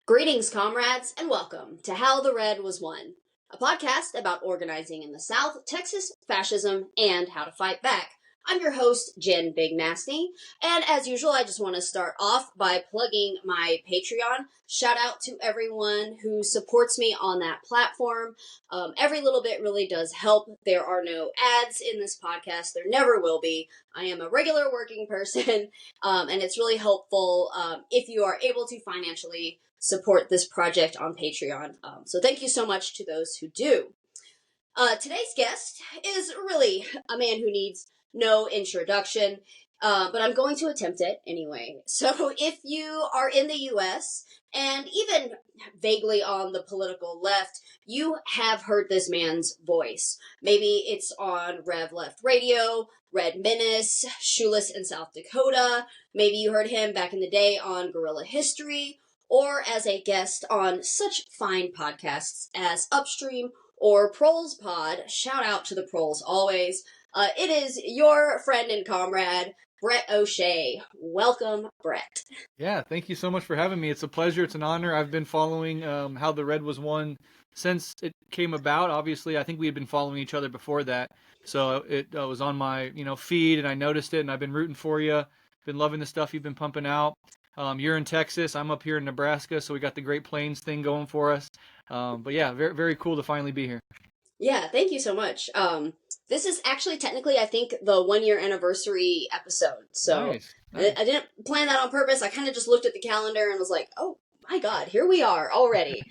Greetings, comrades, and welcome to How the Red Was Won, a podcast about organizing in the South, Texas, fascism, and how to fight back. I'm your host, Jen Big Nasty, and as usual, I just want to start off by plugging my Patreon. Shout out to everyone who supports me on that platform. Every little bit really does help. There are no ads in this podcast. There never will be. I am a regular working person, and it's really helpful if you are able to financially support this project on Patreon. So thank you so much to those who do. Today's guest is really a man who needs no introduction, but I'm going to attempt it anyway. So if you are in the U.S. and even vaguely on the political left, you have heard this man's voice. Maybe it's on RevLeft Radio, Red Menace, Shoeless in South Dakota. Maybe you heard him back in the day on Guerrilla History, or as a guest on such fine podcasts as Upstream or Proles Pod. Shout out to the Proles always. It is your friend and comrade, Breht O'Shea. Welcome, Breht. Yeah, thank you so much for having me. It's a pleasure. It's an honor. I've been following How the Red Was Won since it came about. Obviously, I think we had been following each other before that. So it was on my feed, and I noticed it, and I've been rooting for you. Been loving the stuff you've been pumping out. You're in Texas. I'm up here in Nebraska, so we got the Great Plains thing going for us. But yeah, very, very cool to finally be here. Yeah, thank you so much. This is actually technically, I think, the 1-year anniversary episode. So Nice. I didn't plan that on purpose. I kind of just looked at the calendar and was like, oh my God, here we are already.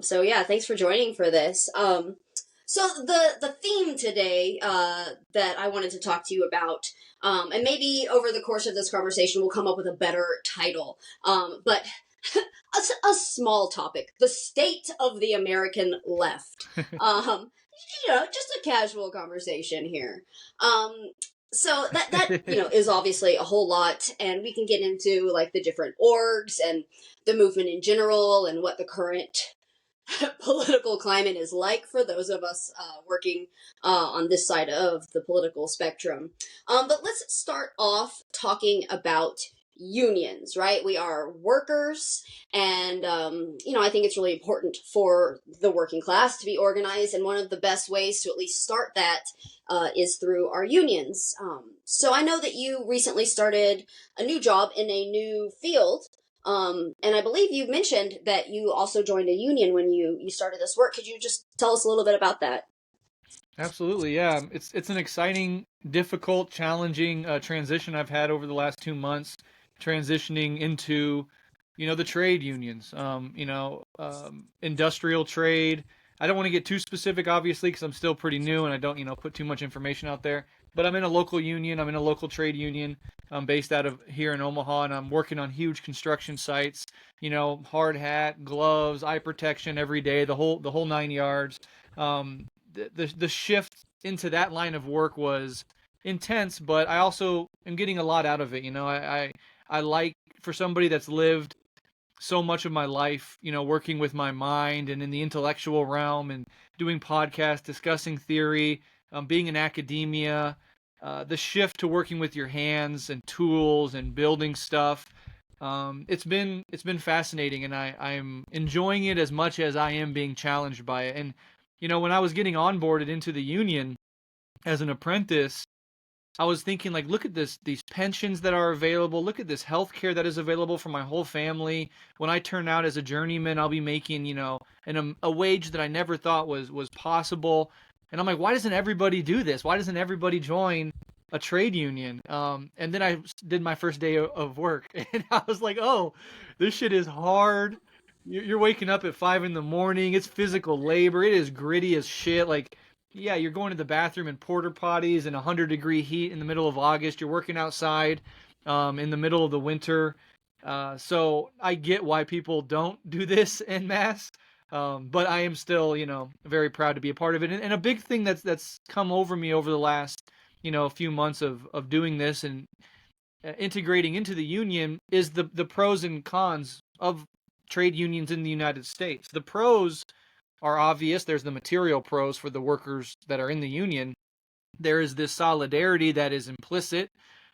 So yeah, thanks for joining for this. So the theme today that I wanted to talk to you about, and maybe over the course of this conversation we'll come up with a better title, but a small topic, the state of the American left. Just a casual conversation here. So that is obviously a whole lot, and we can get into like the different orgs and the movement in general and what the current political climate is like for those of us working on this side of the political spectrum. But let's start off talking about unions, right? We are workers, and I think it's really important for the working class to be organized, and one of the best ways to at least start that is through our unions. So I know that you recently started a new job in a new field, and I believe you mentioned that you also joined a union when you started this work. Could you just tell us a little bit about that? Absolutely, yeah. It's an exciting, difficult, challenging transition I've had over the last 2 months, transitioning into, the trade unions, industrial trade. I don't want to get too specific, obviously, because I'm still pretty new and I don't, put too much information out there. But I'm in a local union. I'm in a local trade union. I'm based out of here in Omaha, and I'm working on huge construction sites. Hard hat, gloves, eye protection every day, the whole 9 yards. The shift into that line of work was intense, but I also am getting a lot out of it. I like, for somebody that's lived so much of my life, working with my mind and in the intellectual realm and doing podcasts, discussing theory, being in academia, the shift to working with your hands and tools and building stuff. It's been fascinating, and I'm enjoying it as much as I am being challenged by it. And, when I was getting onboarded into the union as an apprentice, I was thinking, like, look at these pensions that are available. Look at this health care that is available for my whole family. When I turn out as a journeyman, I'll be making, a wage that I never thought was possible. And I'm like, why doesn't everybody do this? Why doesn't everybody join a trade union? And then I did my first day of work, and I was like, oh, this shit is hard. You're waking up at 5 a.m. It's physical labor. It is gritty as shit. Like, yeah, you're going to the bathroom in porta potties in 100-degree heat in the middle of August. You're working outside in the middle of the winter. So I get why people don't do this en masse. But I am still, very proud to be a part of it. And a big thing that's come over me over the last, few months of doing this and integrating into the union is the pros and cons of trade unions in the United States. The pros are obvious. There's the material pros for the workers that are in the union. There is this solidarity that is implicit.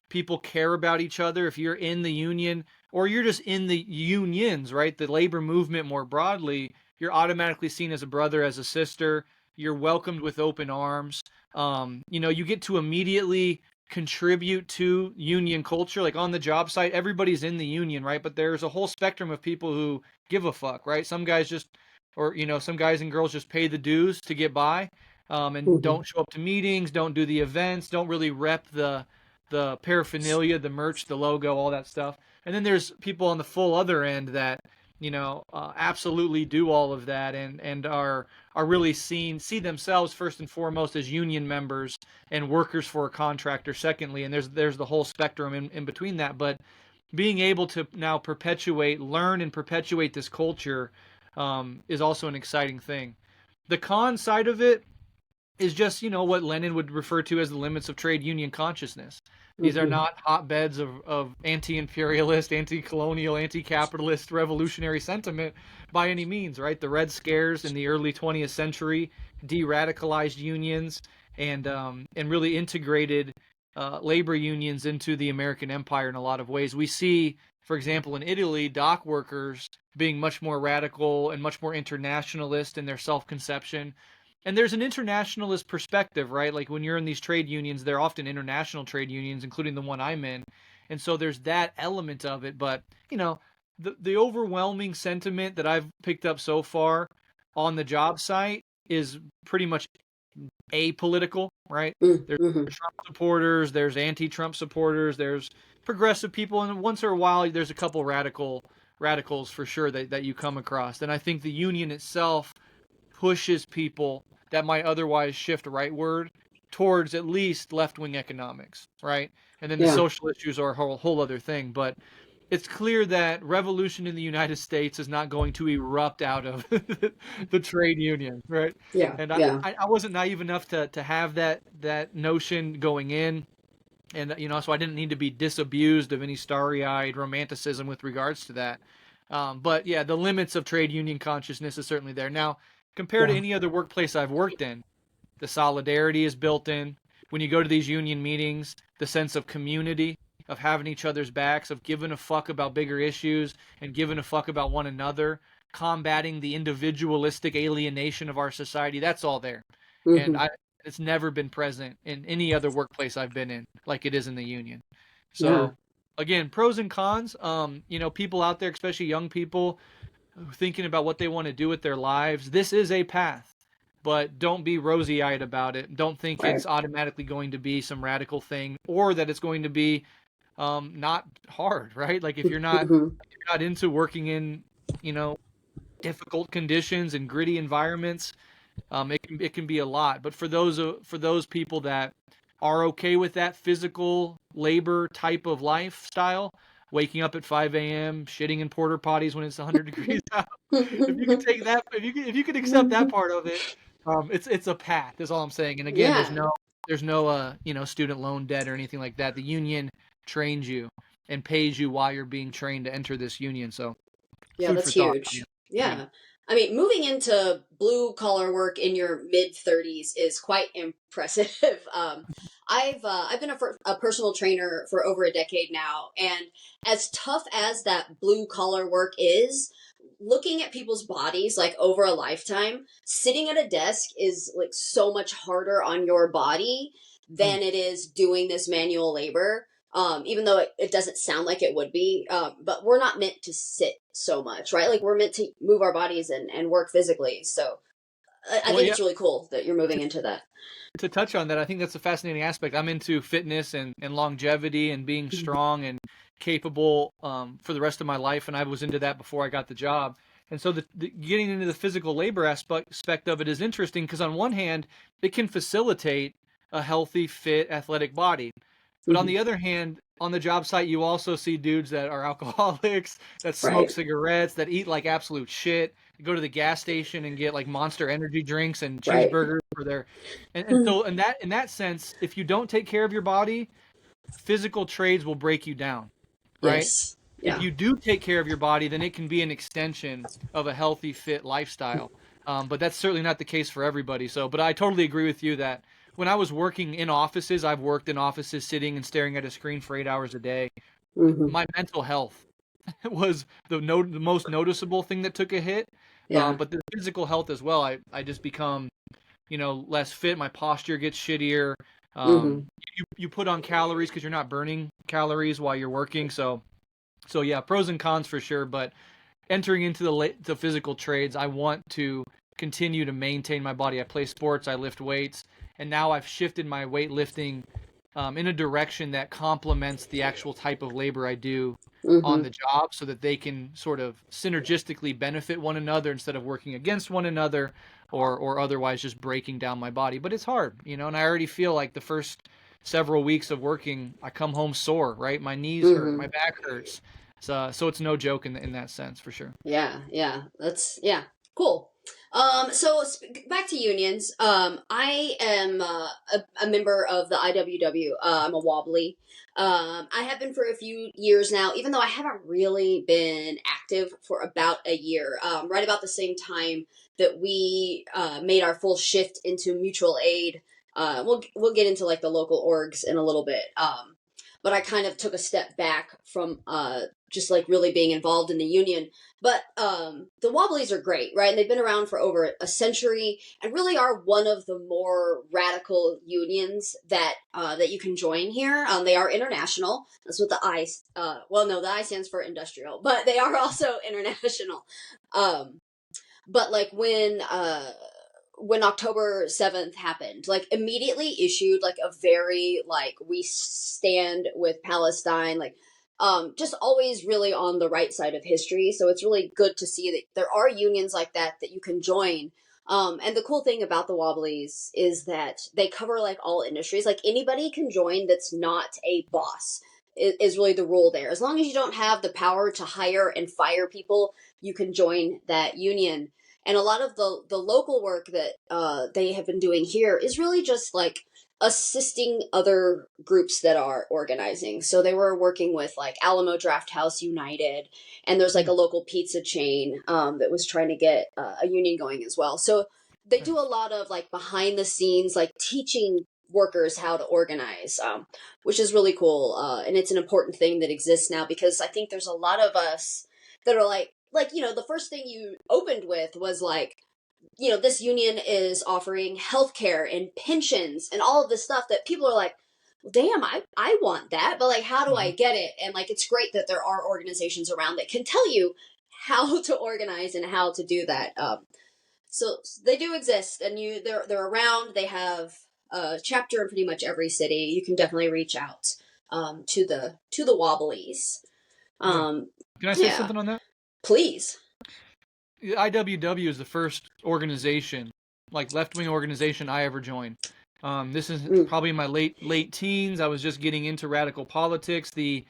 People care about each other. If you're in the union, or you're just in the unions, right? The labor movement more broadly, you're automatically seen as a brother, as a sister. You're welcomed with open arms. You get to immediately contribute to union culture. Like on the job site, everybody's in the union, right? But there's a whole spectrum of people who give a fuck, right? Some guys some guys and girls just pay the dues to get by, and don't show up to meetings, don't do the events, don't really rep the paraphernalia, the merch, the logo, all that stuff. And then there's people on the full other end that absolutely do all of that and are really see themselves first and foremost as union members and workers for a contractor secondly. And there's the whole spectrum in between that. But being able to now learn and perpetuate this culture is also an exciting thing. The con side of it is just, what Lenin would refer to as the limits of trade union consciousness. These are not hotbeds of anti-imperialist, anti-colonial, anti-capitalist revolutionary sentiment by any means, right? The Red Scares in the early 20th century de-radicalized unions and really integrated labor unions into the American empire in a lot of ways. We see, for example, in Italy, dock workers being much more radical and much more internationalist in their self-conception. And there's an internationalist perspective, right? Like when you're in these trade unions, they're often international trade unions, including the one I'm in. And so there's that element of it. But, the overwhelming sentiment that I've picked up so far on the job site is pretty much apolitical, right? There's Trump supporters, there's anti-Trump supporters, there's progressive people, and once in a while there's a couple radicals for sure that you come across. And I think the union itself pushes people that might otherwise shift rightward towards at least left-wing economics, right? And then the social issues are a whole other thing. But it's clear that revolution in the United States is not going to erupt out of the trade union, right? Yeah. And I wasn't naive enough to have that notion going in. And, so I didn't need to be disabused of any starry-eyed romanticism with regards to that. But yeah, the limits of trade union consciousness is certainly there. Now, compared to any other workplace I've worked in, the solidarity is built in. When you go to these union meetings, the sense of community, of having each other's backs, of giving a fuck about bigger issues and giving a fuck about one another, combating the individualistic alienation of our society, that's all there. And it's never been present in any other workplace I've been in like it is in the union. So again, pros and cons, people out there, especially young people, thinking about what they want to do with their lives. This is a path, but don't be rosy-eyed about it. Don't think it's automatically going to be some radical thing, or that it's going to be not hard, right? Like if you're not into working in, difficult conditions and gritty environments, it can be a lot. But for those people that are okay with that physical labor type of lifestyle, waking up at 5 a.m., shitting in porta potties when it's 100 degrees out. If you can take that, if you can accept that part of it, it's a path. Is all I'm saying. And again, there's no student loan debt or anything like that. The union trains you and pays you while you're being trained to enter this union. So that's huge. Yeah. I mean, moving into blue collar work in your mid 30s is quite impressive. I've been a personal trainer for over a decade now, and as tough as that blue collar work is, looking at people's bodies like over a lifetime, sitting at a desk is like so much harder on your body than it is doing this manual labor. Even though it doesn't sound like it would be, but we're not meant to sit so much, right? Like we're meant to move our bodies and work physically. So I think it's really cool that you're moving into that. To touch on that, I think that's a fascinating aspect. I'm into fitness and longevity and being strong and capable for the rest of my life. And I was into that before I got the job. And so the getting into the physical labor aspect of it is interesting because on one hand, it can facilitate a healthy, fit, athletic body. But on the other hand, on the job site, you also see dudes that are alcoholics, that smoke cigarettes, that eat like absolute shit, go to the gas station and get like Monster energy drinks and cheeseburgers for their, and so in that sense, if you don't take care of your body, physical trades will break you down, right? Yes. Yeah. If you do take care of your body, then it can be an extension of a healthy, fit lifestyle. But that's certainly not the case for everybody. So, but I totally agree with you that when I was working in offices, I've worked in offices sitting and staring at a screen for 8 hours a day. My mental health was the most noticeable thing that took a hit. Yeah. But the physical health as well. I just become, less fit. My posture gets shittier. Mm-hmm. You put on calories because you're not burning calories while you're working. So yeah, pros and cons for sure. But entering into the physical trades, I want to continue to maintain my body. I play sports, I lift weights, and now I've shifted my weightlifting in a direction that complements the actual type of labor I do on Mm-hmm. the job, so that they can sort of synergistically benefit one another instead of working against one another or otherwise just breaking down my body. But it's hard, and I already feel like the first several weeks of working, I come home sore, right? My knees hurt, Mm-hmm. my back hurts. So it's no joke in that sense, for sure. Yeah. That's cool. So back to unions. I am a member of the IWW. I'm a wobbly. I have been for a few years now, even though I haven't really been active for about a year. Right about the same time that we made our full shift into mutual aid. We'll get into like the local orgs in a little bit. But I kind of took a step back from just like really being involved in the union. But the Wobblies are great, right? And they've been around for over a century and really are one of the more radical unions that that you can join here. They are international. That's what the I, the I stands for industrial, but they are also international. But like when October 7th happened, like immediately issued like a very like we stand with Palestine, like just always really on the right side of history. So it's really good to see that there are unions like that you can join. And the cool thing about the Wobblies is that they cover like all industries. Like anybody can join that's not a boss is really the rule there. As long as you don't have the power to hire and fire people, you can join that union. And a lot of the local work that they have been doing here is really just like assisting other groups that are organizing. So they were working with like Alamo Draft House United, and there's like a local pizza chain that was trying to get a union going as well. So they do a lot of like behind the scenes, like teaching workers how to organize, which is really cool. And it's an important thing that exists now because I think there's a lot of us that are like, the first thing you opened with was like, this union is offering healthcare and pensions and all of this stuff that people are like, well, damn, I want that, but like, how do I get it? And like, it's great that there are organizations around that can tell you how to organize and how to do that. So they do exist, and they're around. They have a chapter in pretty much every city. You can definitely reach out to the Wobblies. Can I say something on that? Please. The IWW is the first organization, like left-wing organization, I ever joined. This is probably in my late teens. I was just getting into radical politics. The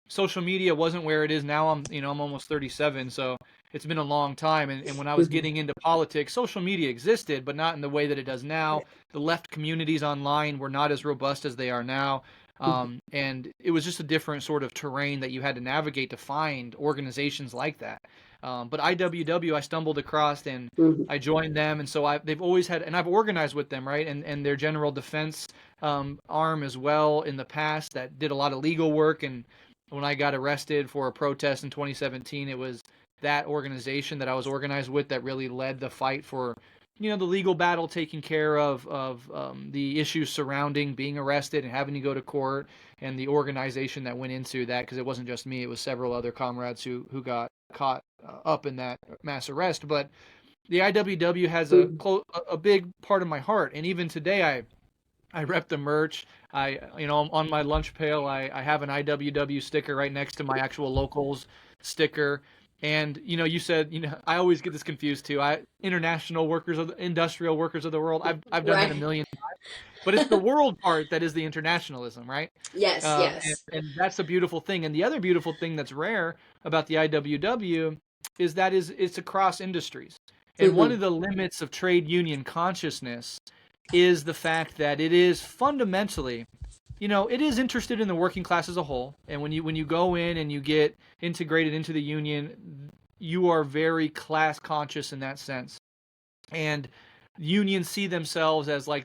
social media wasn't where it is now. I'm almost 37, so it's been a long time. And when I was getting into politics, social media existed, but not in the way that it does now. The left communities online were not as robust as they are now. And it was just a different sort of terrain that you had to navigate to find organizations like that. But IWW, I stumbled across and I joined them, and so they've always had, and I've organized with them, right? And their general defense arm as well in the past that did a lot of legal work. And when I got arrested for a protest in 2017, it was that organization that I was organized with that really led the fight for, the legal battle, taking care of the issues surrounding being arrested and having to go to court, and the organization that went into that, because it wasn't just me, it was several other comrades who got caught up in that mass arrest. But the IWW has a big part of my heart, and even today I rep the merch. On my lunch pail I have an IWW sticker right next to my actual locals sticker. And you said, I always get this confused too. International workers of industrial workers of the world. I've done that a million times. But it's the world part that is the internationalism, right? Yes, yes. And that's a beautiful thing. And the other beautiful thing that's rare about the IWW is that it's across industries. And one of the limits of trade union consciousness is the fact that it is fundamentally, it is interested in the working class as a whole. And when you go in and you get integrated into the union, you are very class conscious in that sense. And unions see themselves as like,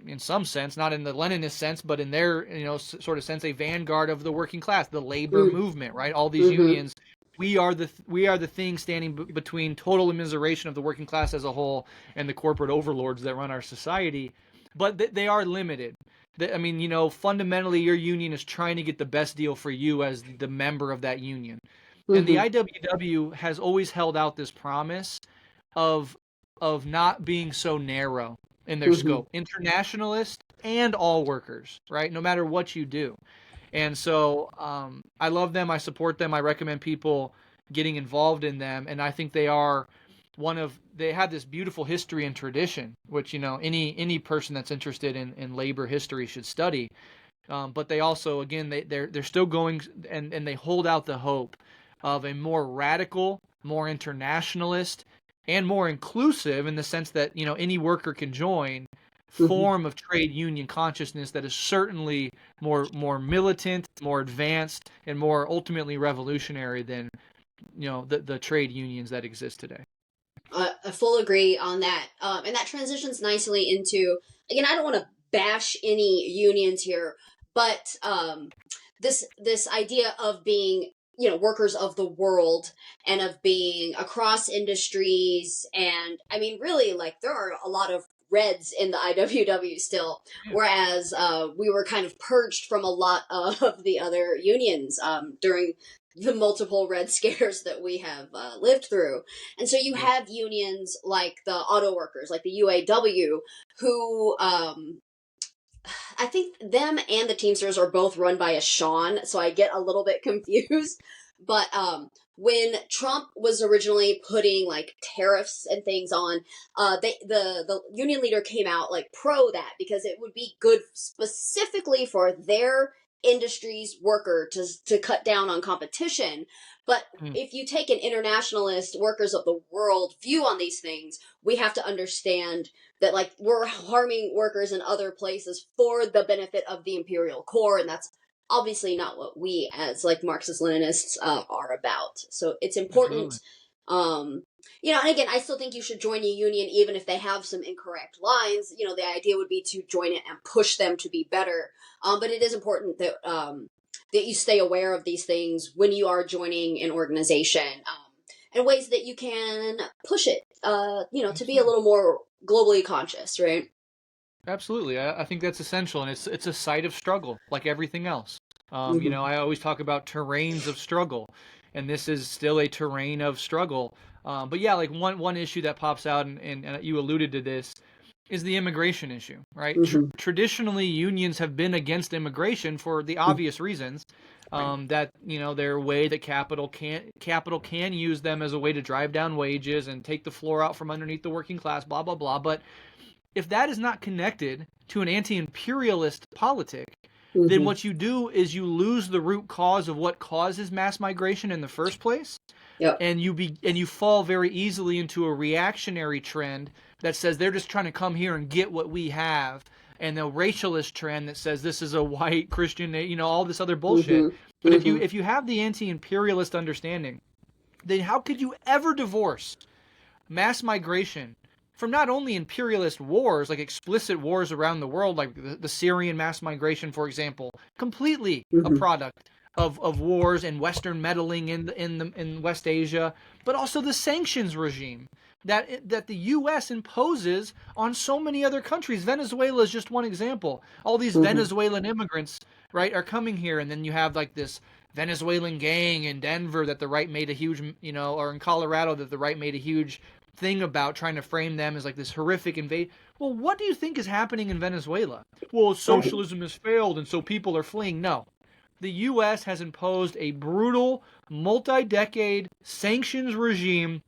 in some sense, not in the Leninist sense, but in their, sort of sense, a vanguard of the working class, the labor movement, right? All these unions, we are the thing standing between total immiseration of the working class as a whole and the corporate overlords that run our society. But they are limited. Fundamentally, your union is trying to get the best deal for you as the member of that union. And the IWW has always held out this promise of not being so narrow in their scope, internationalist and all workers, right? No matter what you do. And so I love them. I support them. I recommend people getting involved in them. And I think they are they have this beautiful history and tradition, which, any person that's interested in labor history should study. But they also, again, they're still going, and they hold out the hope of a more radical, more internationalist, and more inclusive, in the sense that, any worker can join, form of trade union consciousness that is certainly more militant, more advanced, and more ultimately revolutionary than, the trade unions that exist today. I full agree on that. And that transitions nicely into, again, I don't want to bash any unions here, but this idea of being, workers of the world and of being across industries. And I mean, really, like, there are a lot of Reds in the IWW still, whereas we were kind of purged from a lot of the other unions during the multiple Red scares that we have lived through. And so you have unions like the auto workers, like the UAW, who I think them and the Teamsters are both run by a Sean, so I get a little bit confused. But when Trump was originally putting like tariffs and things on, the union leader came out like pro that, because it would be good specifically for their industry's worker to cut down on competition. But if you take an internationalist, workers of the world view on these things, we have to understand that, like, we're harming workers in other places for the benefit of the imperial core, and that's obviously not what we as, like, Marxist-Leninists are about. So it's important. And again, I still think you should join a union even if they have some incorrect lines. The idea would be to join it and push them to be better. But it is important that that you stay aware of these things when you are joining an organization, and ways that you can push it, to be a little more globally conscious, right? Absolutely. I think that's essential, and it's a site of struggle, like everything else. I always talk about terrains of struggle, and this is still a terrain of struggle. But yeah, like one issue that pops out, and you alluded to this, is the immigration issue, right? Traditionally, unions have been against immigration for the obvious reasons, that they're a way that capital can use them as a way to drive down wages and take the floor out from underneath the working class, blah blah blah. But if that is not connected to an anti-imperialist politic, then what you do is you lose the root cause of what causes mass migration in the first place. Yep. And you fall very easily into a reactionary trend that says they're just trying to come here and get what we have, and the racialist trend that says this is a white Christian, all this other bullshit. But if you have the anti-imperialist understanding, then how could you ever divorce mass migration from not only imperialist wars, like explicit wars around the world, like the Syrian mass migration, for example, completely a product of wars and Western meddling in West Asia, but also the sanctions regime that the U.S. imposes on so many other countries. Venezuela is just one example. All these Venezuelan immigrants, right, are coming here, and then you have like this Venezuelan gang in Denver that the right made a huge, or in Colorado that the right made a huge thing about, trying to frame them as like this horrific invade. Well, what do you think is happening in Venezuela? Well, socialism has failed, and so people are fleeing. No. The U.S. has imposed a brutal, multi-decade sanctions regime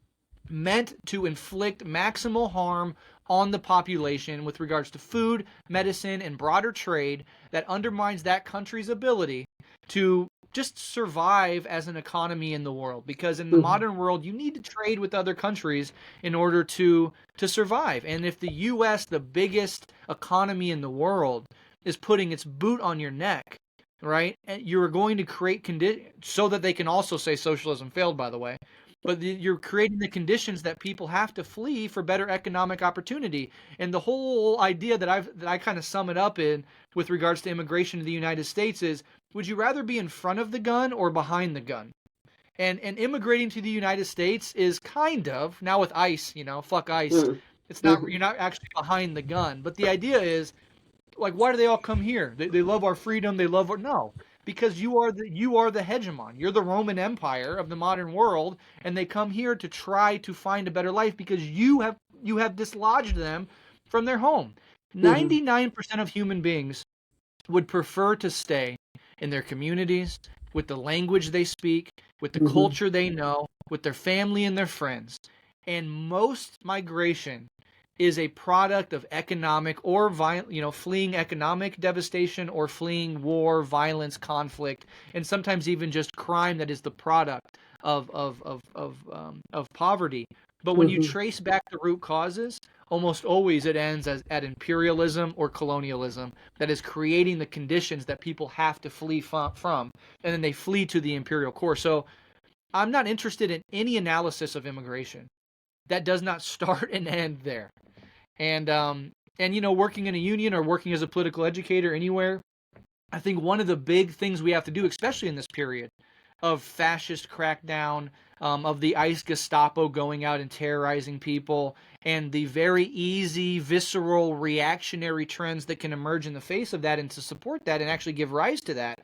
meant to inflict maximal harm on the population with regards to food, medicine, and broader trade that undermines that country's ability to just survive as an economy in the world. Because in the modern world, you need to trade with other countries in order to survive. And if the U.S., the biggest economy in the world, is putting its boot on your neck, right, and you're going to create conditions so that they can also say socialism failed, by the way, but you're creating the conditions that people have to flee for better economic opportunity. And the whole idea that I kind of sum it up in with regards to immigration to the United States is, would you rather be in front of the gun or behind the gun? And immigrating to the United States is kind of, now with ICE, fuck ICE. It's not, you're not actually behind the gun. But the idea is, like, why do they all come here? They love our freedom. They love our, no, because you are the hegemon. You're the Roman Empire of the modern world, and they come here to try to find a better life because you have dislodged them from their home. 99% of human beings would prefer to stay in their communities, with the language they speak, with the culture they know, with their family and their friends. And most migration is a product of economic or fleeing economic devastation or fleeing war, violence, conflict, and sometimes even just crime that is the product of poverty. But when you trace back the root causes, almost always it ends at imperialism or colonialism that is creating the conditions that people have to flee from, and then they flee to the imperial core. So I'm not interested in any analysis of immigration that does not start and end there. And working in a union or working as a political educator anywhere, I think one of the big things we have to do, especially in this period of fascist crackdown, of the ICE Gestapo going out and terrorizing people, and the very easy, visceral, reactionary trends that can emerge in the face of that, and to support that and actually give rise to that,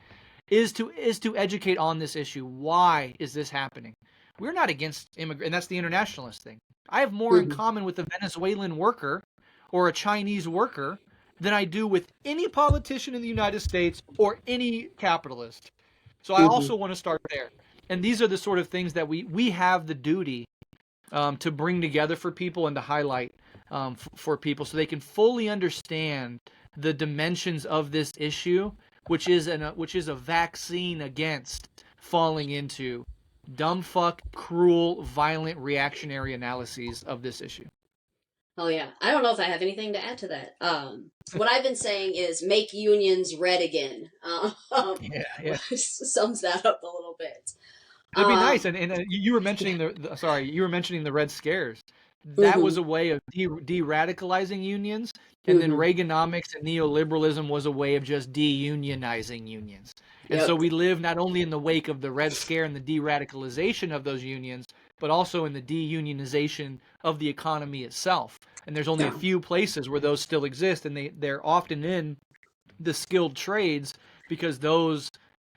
is to educate on this issue. Why is this happening? We're not against immigrants, and that's the internationalist thing. I have more in common with a Venezuelan worker or a Chinese worker than I do with any politician in the United States or any capitalist. So I also want to start there. And these are the sort of things that we have the duty to bring together for people and to highlight for people so they can fully understand the dimensions of this issue, which is a vaccine against falling into dumb fuck, cruel, violent, reactionary analyses of this issue. Oh yeah, I don't know if I have anything to add to that. What I've been saying is make unions red again. Yeah. Sums that up a little bit. It'd be nice, and you were mentioning the Red Scares. That was a way of de-radicalizing unions, and then Reaganomics and neoliberalism was a way of just de-unionizing unions. And so we live not only in the wake of the Red Scare and the de-radicalization of those unions, but also in the de-unionization of the economy itself. And there's only a few places where those still exist, and they're often in the skilled trades, because those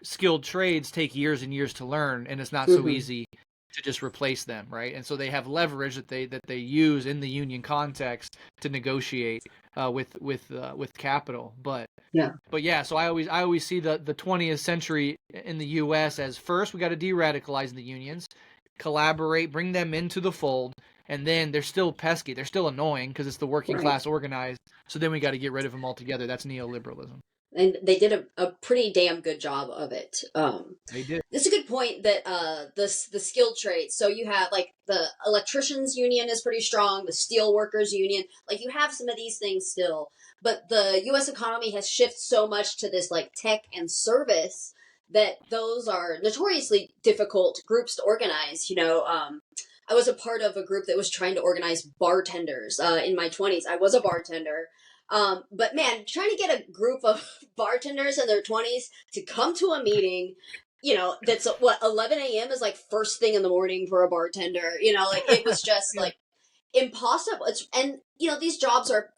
skilled trades take years and years to learn, and it's not so easy to just replace them, right? And so they have leverage that they use in the union context to negotiate with capital. But yeah, so I always see the 20th century in the U.S. as, first we got to de-radicalize the unions, collaborate, bring them into the fold, and then they're still pesky, they're still annoying because it's the working class organized. So then we got to get rid of them altogether. That's neoliberalism. And they did a pretty damn good job of it. They did. It's a good point that the skilled trades. So you have like the electricians union is pretty strong, the steel workers union. Like you have some of these things still, but the U.S. economy has shifted so much to this like tech and service that those are notoriously difficult groups to organize. I was a part of a group that was trying to organize bartenders in my 20s. I was a bartender. But man, trying to get a group of bartenders in their 20s to come to a meeting, that's 11 a.m. is like first thing in the morning for a bartender, it was just like impossible. These jobs are,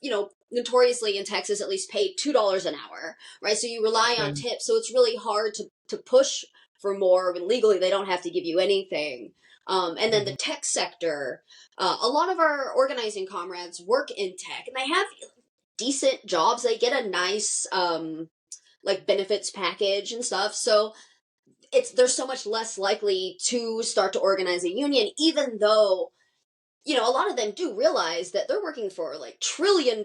notoriously in Texas, at least paid $2 an hour, right? So you rely on tips. So it's really hard to push for more when legally they don't have to give you anything. And then the tech sector, a lot of our organizing comrades work in tech, and they have decent jobs. They get a nice benefits package and stuff. So they're so much less likely to start to organize a union, even though a lot of them do realize that they're working for like $1 trillion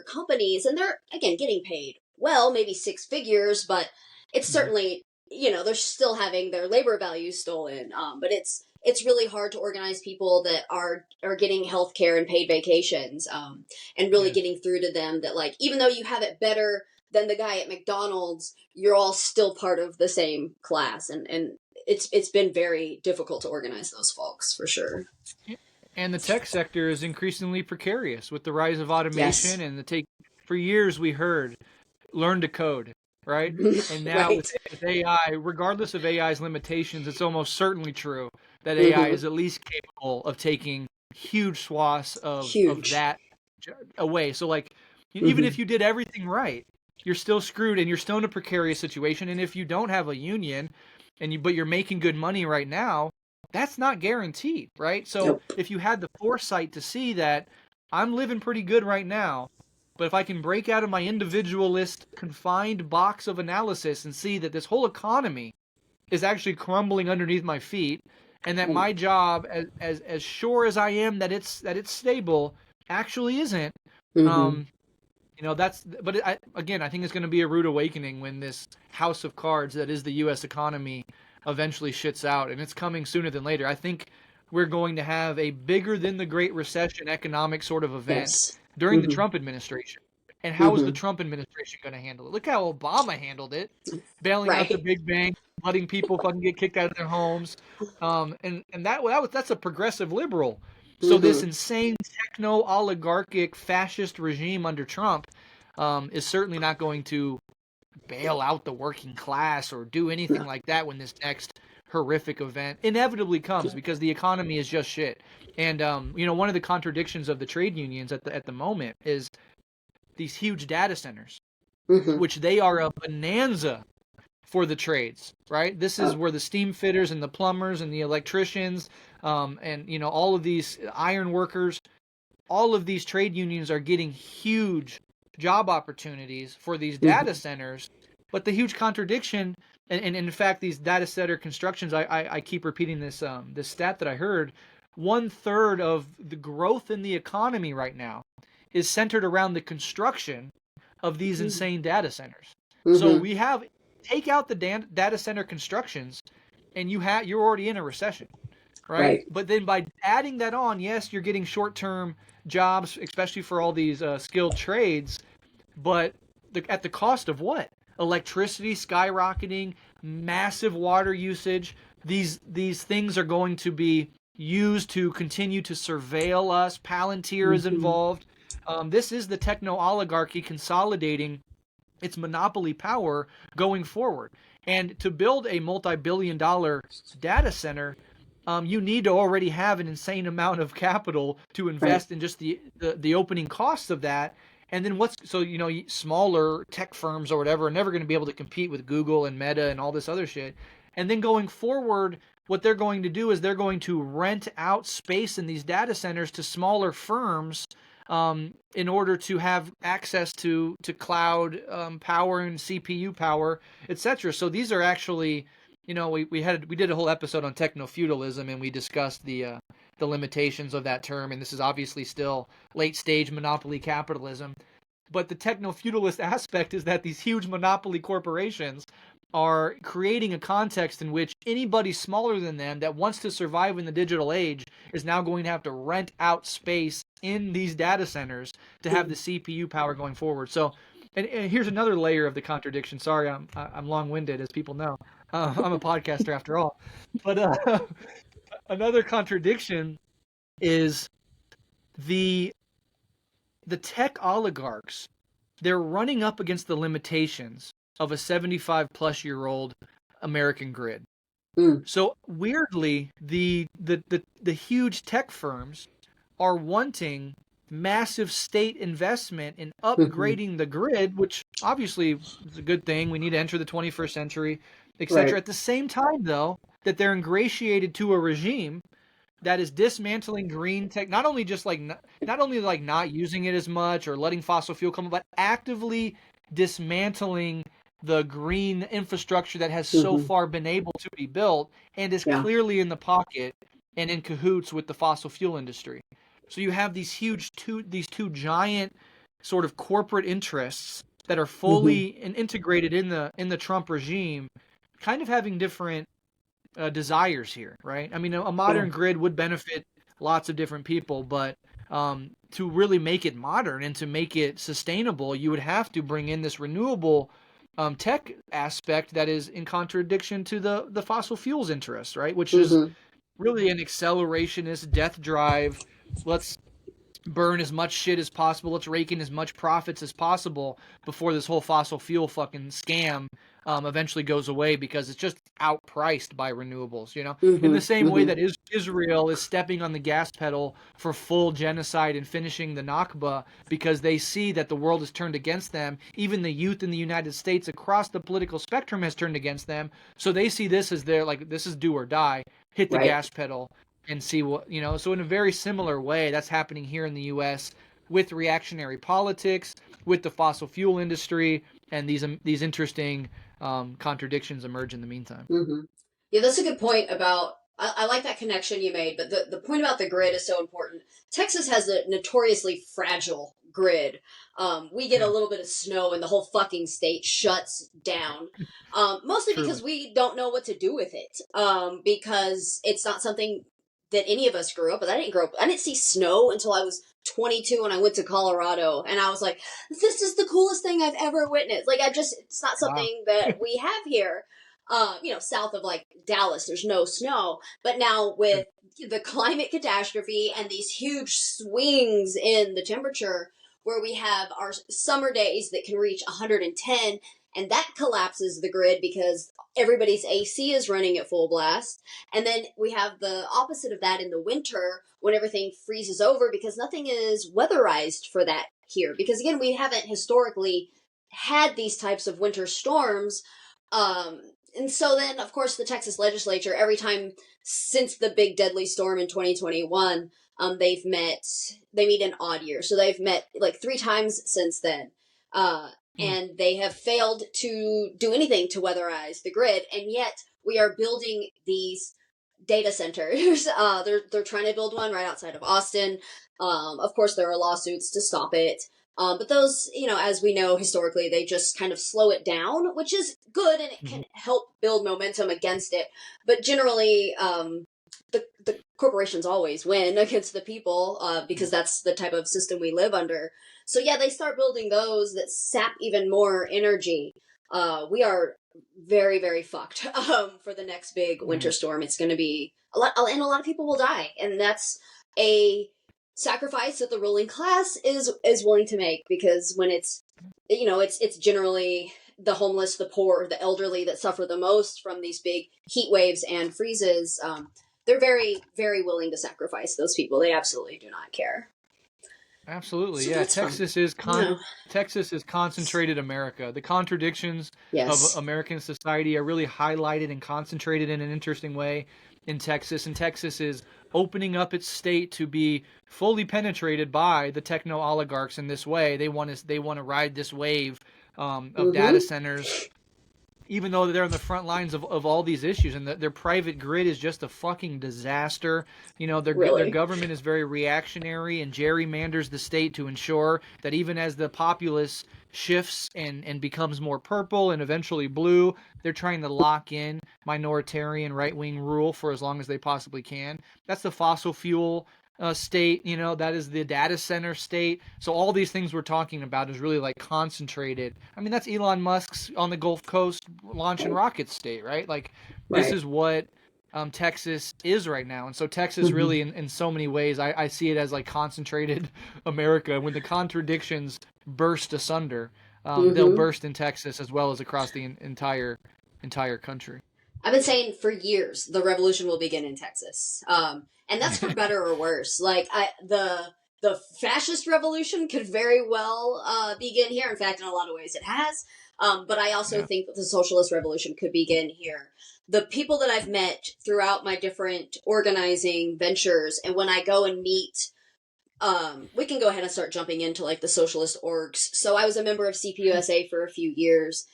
companies, and they're again getting paid well, maybe six figures, but it's certainly they're still having their labor value stolen. But it's really hard to organize people that are getting health care and paid vacations, and really getting through to them that, like, even though you have it better than the guy at McDonald's, you're all still part of the same class. And it's been very difficult to organize those folks for sure. And the tech sector is increasingly precarious with the rise of automation and for years we heard learn to code, right? And now right. with AI, regardless of AI's limitations, it's almost certainly true that AI is at least capable of taking huge swaths of that away. So like, even if you did everything right, you're still screwed and you're still in a precarious situation. And if you don't have a union but you're making good money right now, that's not guaranteed, right? So if you had the foresight to see that I'm living pretty good right now, but if I can break out of my individualist confined box of analysis and see that this whole economy is actually crumbling underneath my feet, and that my job, as sure as I am that it's stable, actually isn't. Again, I think it's going to be a rude awakening when this house of cards that is the U.S. economy eventually shits out, and it's coming sooner than later. I think we're going to have a bigger than the Great Recession economic sort of event during the Trump administration. And how is the Trump administration going to handle it? Look how Obama handled it, bailing out the big banks, letting people fucking get kicked out of their homes, and that's a progressive liberal. So this insane techno-oligarchic fascist regime under Trump is certainly not going to bail out the working class or do anything like that when this next horrific event inevitably comes, because the economy is just shit. And one of the contradictions of the trade unions at the moment is these huge data centers, which they are a bonanza for the trades, right? This is where the steam fitters and the plumbers and the electricians and all of these iron workers, all of these trade unions are getting huge job opportunities for these data centers. But the huge contradiction, and in fact, these data center constructions, I keep repeating this stat that I heard, 1/3 of the growth in the economy right now is centered around the construction of these insane data centers. So we have, take out the data center constructions, and you're already in a recession, right? But then by adding that on, yes, you're getting short-term jobs, especially for all these skilled trades, but at the cost of what? Electricity skyrocketing, massive water usage. These things are going to be used to continue to surveil us. Palantir is involved. This is the techno-oligarchy consolidating its monopoly power going forward. And to build a multi-billion-dollar data center, you need to already have an insane amount of capital to invest in just the opening costs of that. And then smaller tech firms or whatever are never going to be able to compete with Google and Meta and all this other shit. And then going forward, what they're going to do is they're going to rent out space in these data centers to smaller firms in order to have access to cloud power and CPU power, etc. So these are actually, we did a whole episode on techno-feudalism, and we discussed the limitations of that term, and this is obviously still late stage monopoly capitalism. But the techno-feudalist aspect is that these huge monopoly corporations are creating a context in which anybody smaller than them that wants to survive in the digital age is now going to have to rent out space in these data centers to have the CPU power going forward. So, and here's another layer of the contradiction. Sorry, I'm long-winded, as people know. I'm a podcaster after all. But another contradiction is the tech oligarchs. They're running up against the limitations of a 75-plus-year-old American grid. So weirdly, the huge tech firms are wanting massive state investment in upgrading the grid, which obviously is a good thing. We need to enter the 21st century, etc. At the same time, though, that they're ingratiated to a regime that is dismantling green tech, not only not using it as much or letting fossil fuel come, but actively dismantling the green infrastructure that has so far been able to be built and is clearly in the pocket and in cahoots with the fossil fuel industry. So you have these two giant sort of corporate interests that are fully integrated in the Trump regime, kind of having different desires here, right? I mean, a modern grid would benefit lots of different people, but to really make it modern and to make it sustainable, you would have to bring in this renewable tech aspect that is in contradiction to the fossil fuels interest, right? Which is Mm-hmm. really an accelerationist death drive. Let's burn as much shit as possible. Let's rake in as much profits as possible before this whole fossil fuel fucking scam eventually goes away, because it's just outpriced by renewables, you know? In the same way that Israel is stepping on the gas pedal for full genocide and finishing the Nakba because they see that the world has turned against them. Even the youth in the United States across the political spectrum has turned against them. So they see this as their, like, this is do or die. Hit the gas pedal and see what, you know. So in a very similar way, that's happening here in the U.S. with reactionary politics, with the fossil fuel industry, and these interesting contradictions emerge in the meantime. Mm-hmm. Yeah, that's a good point about. I like that connection you made, but the point about the grid is so important. Texas has a notoriously fragile grid. We get a little bit of snow and the whole fucking state shuts down. Mostly because we don't know what to do with it. Because it's not something that any of us grew up with. I didn't see snow until I was 22 when I went to Colorado, and I was like, this is the coolest thing I've ever witnessed. Like, it's not something that we have here. South of like Dallas, there's no snow. But now with the climate catastrophe and these huge swings in the temperature, where we have our summer days that can reach 110, and that collapses the grid because everybody's AC is running at full blast. And then we have the opposite of that in the winter when everything freezes over because nothing is weatherized for that here. Because again, we haven't historically had these types of winter storms. And so then, of course, the Texas legislature, every time since the big deadly storm in 2021, they meet in odd years. So they've met like 3 times since then. And they have failed to do anything to weatherize the grid. And yet we are building these data centers. They're trying to build one right outside of Austin. Of course, there are lawsuits to stop it. But those, as we know historically, they just kind of slow it down, which is good, and it can help build momentum against it. But generally, the corporations always win against the people because that's the type of system we live under. So yeah, they start building those that sap even more energy. We are very, very fucked for the next big winter storm. It's going to be a lot, and a lot of people will die, and that's a sacrifice that the ruling class is willing to make, because when it's generally the homeless, the poor, the elderly that suffer the most from these big heat waves and freezes. They're very, very willing to sacrifice those people. They absolutely do not care. Absolutely, So yeah. Texas is concentrated America. The contradictions of American society are really highlighted and concentrated in an interesting way in Texas. And Texas is opening up its state to be fully penetrated by the techno oligarchs in this way. They want to ride this wave of data centers, even though they're on the front lines of all these issues, and their private grid is just a fucking disaster. Their government is very reactionary and gerrymanders the state to ensure that even as the populace shifts and becomes more purple and eventually blue, they're trying to lock in minoritarian right-wing rule for as long as they possibly can. That's the fossil fuel state, that is the data center state. So all these things we're talking about is really like concentrated. I mean, that's Elon Musk's on the Gulf Coast launching rocket state, right? Like this is what Texas is right now. And so Texas really in so many ways, I see it as like concentrated America. When the contradictions burst asunder, they'll burst in Texas as well as across the entire country. I've been saying for years the revolution will begin in Texas, and that's for better or worse. Like the fascist revolution could very well begin here. In fact, in a lot of ways, it has. But I also think that the socialist revolution could begin here. The people that I've met throughout my different organizing ventures, and when I go and meet, we can go ahead and start jumping into like the socialist orgs. So I was a member of CPUSA for a few years.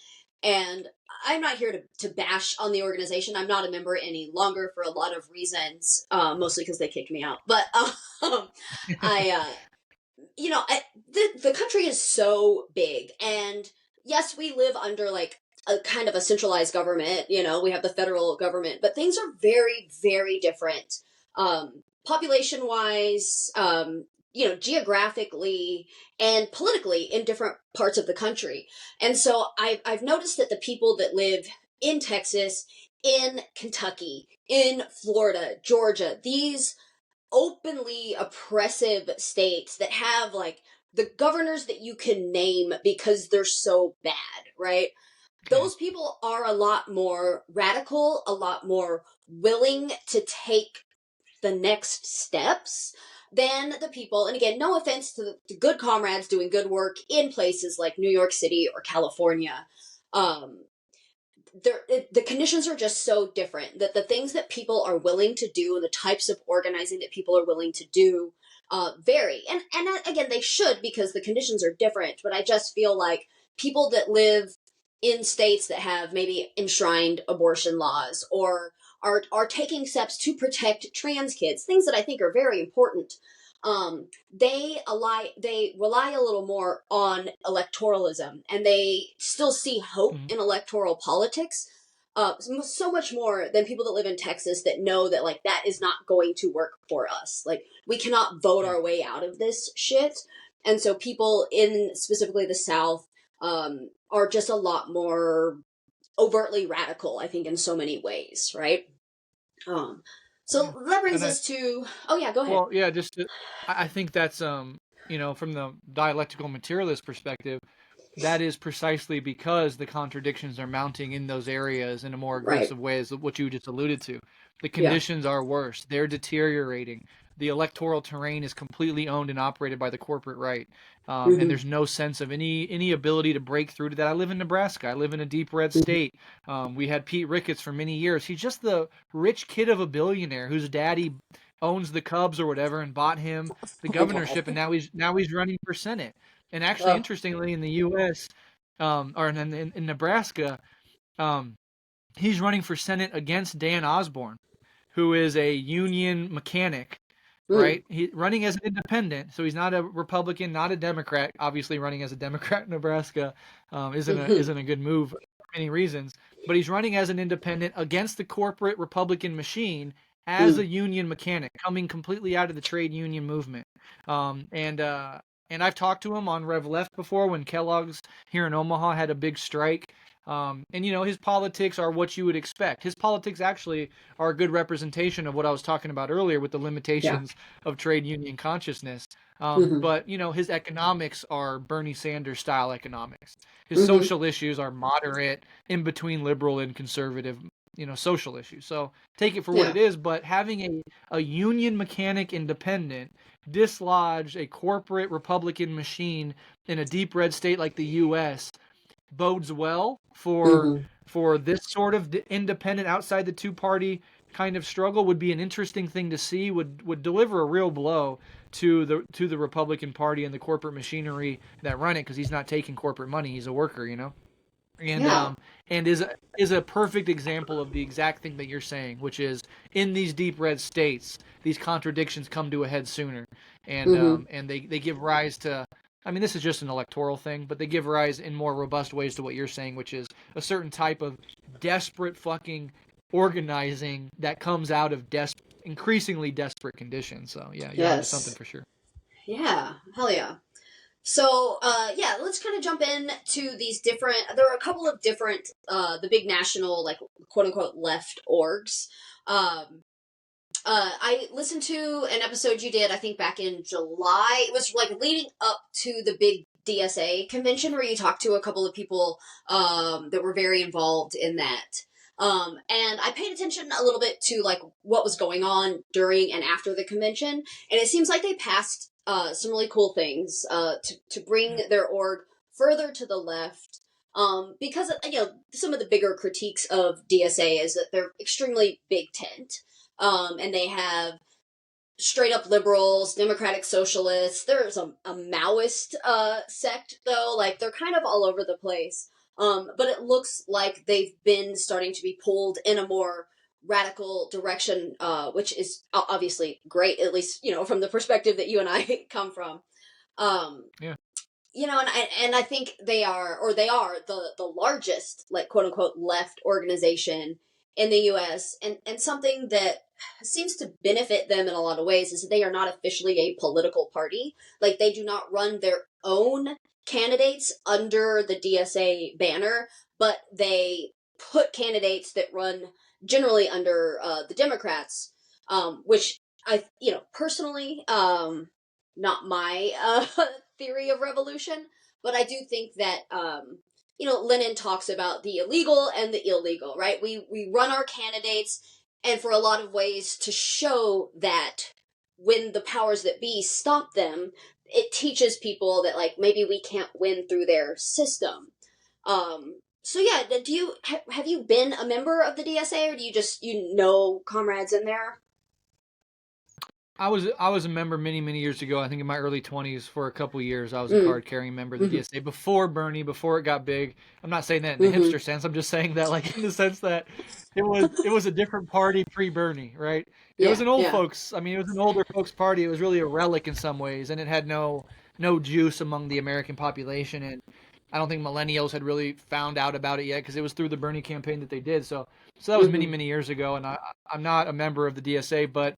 And I'm not here to bash on the organization. I'm not a member any longer for a lot of reasons, mostly because they kicked me out. But the country is so big, and yes, we live under like a kind of a centralized government. We have the federal government, but things are very, very different, population-wise. geographically and politically in different parts of the country. And so I've noticed that the people that live in Texas, in Kentucky, in Florida, Georgia, these openly oppressive states that have like the governors that you can name because they're so bad, right? Those people are a lot more radical, a lot more willing to take the next steps than the people. And again, no offense to the good comrades doing good work in places like New York City or California. The conditions are just so different that the things that people are willing to do and the types of organizing that people are willing to do vary. And again, they should, because the conditions are different. But I just feel like people that live in states that have maybe enshrined abortion laws or are taking steps to protect trans kids, things that I think are very important. They rely a little more on electoralism, and they still see hope in electoral politics. So much more than people that live in Texas that know that like that is not going to work for us. Like we cannot vote our way out of this shit. And so people in specifically the South are just a lot more overtly radical, I think, in so many ways, right? So that brings us to... Oh, yeah, go ahead. Well, yeah, I think that's, from the dialectical materialist perspective, that is precisely because the contradictions are mounting in those areas in a more aggressive way, as what you just alluded to. The conditions are worse. They're deteriorating. The electoral terrain is completely owned and operated by the corporate right. And there's no sense of any ability to break through to that. I live in Nebraska. I live in a deep red state. We had Pete Ricketts for many years. He's just the rich kid of a billionaire whose daddy owns the Cubs or whatever and bought him the governorship, and now he's running for Senate. And actually, interestingly, in the U.S. Or in Nebraska, he's running for Senate against Dan Osborne, who is a union mechanic. Right? He's running as an independent, so he's not a Republican, not a Democrat. Obviously, running as a Democrat in Nebraska isn't a good move for many reasons. But he's running as an independent against the corporate Republican machine as a union mechanic, coming completely out of the trade union movement. And I've talked to him on RevLeft before when Kellogg's here in Omaha had a big strike. And his politics are what you would expect. His politics actually are a good representation of what I was talking about earlier with the limitations of trade union consciousness. But his economics are Bernie Sanders style economics. His social issues are moderate, in between liberal and conservative, social issues. So take it for what it is. But having a union mechanic independent dislodge a corporate Republican machine in a deep red state like the U.S. bodes well for this sort of independent, outside the two-party kind of struggle. Would be an interesting thing to see. Would deliver a real blow to the Republican Party and the corporate machinery that run it, because he's not taking corporate money. He's a worker, and is a perfect example of the exact thing that you're saying, which is in these deep red states, these contradictions come to a head sooner, and they give rise to. I mean, this is just an electoral thing, but they give rise in more robust ways to what you're saying, which is a certain type of desperate fucking organizing that comes out of increasingly desperate conditions. So, yeah, you're onto something for sure. Yeah, hell yeah. So, let's kind of jump in to these different... There are a couple of different, the big national, like, quote-unquote left orgs. I listened to an episode you did, I think back in July. It was like leading up to the big DSA convention where you talked to a couple of people that were very involved in that. And I paid attention a little bit to like what was going on during and after the convention. And it seems like they passed some really cool things to bring their org further to the left. Because, some of the bigger critiques of DSA is that they're extremely big tent. And they have straight up liberals, democratic socialists. There's a Maoist sect, though. Like, they're kind of all over the place. But it looks like they've been starting to be pulled in a more radical direction, which is obviously great, at least, from the perspective that you and I come from. And I think they are the largest, like, quote unquote, left organization in the U.S. and something that seems to benefit them in a lot of ways is that they are not officially a political party. Like, they do not run their own candidates under the DSA banner, but they put candidates that run generally under the Democrats, which personally, not my theory of revolution, but I do think that, Lenin talks about the illegal and the illegal, right? We run our candidates, and for a lot of ways to show that when the powers that be stop them, it teaches people that, like, maybe we can't win through their system. So yeah, have you been a member of the DSA, or do you just, comrades in there? I was a member many years ago. I think in my early 20s for a couple years. I was a card-carrying member of the DSA before Bernie, before it got big. I'm not saying that in the hipster sense. I'm just saying that, like, in the sense that it was a different party pre-Bernie, right? It was an old folks. I mean, it was an older folks party. It was really a relic in some ways, and it had no juice among the American population. And I don't think millennials had really found out about it yet because it was through the Bernie campaign that they did. So that was many years ago, and I'm not a member of the DSA, but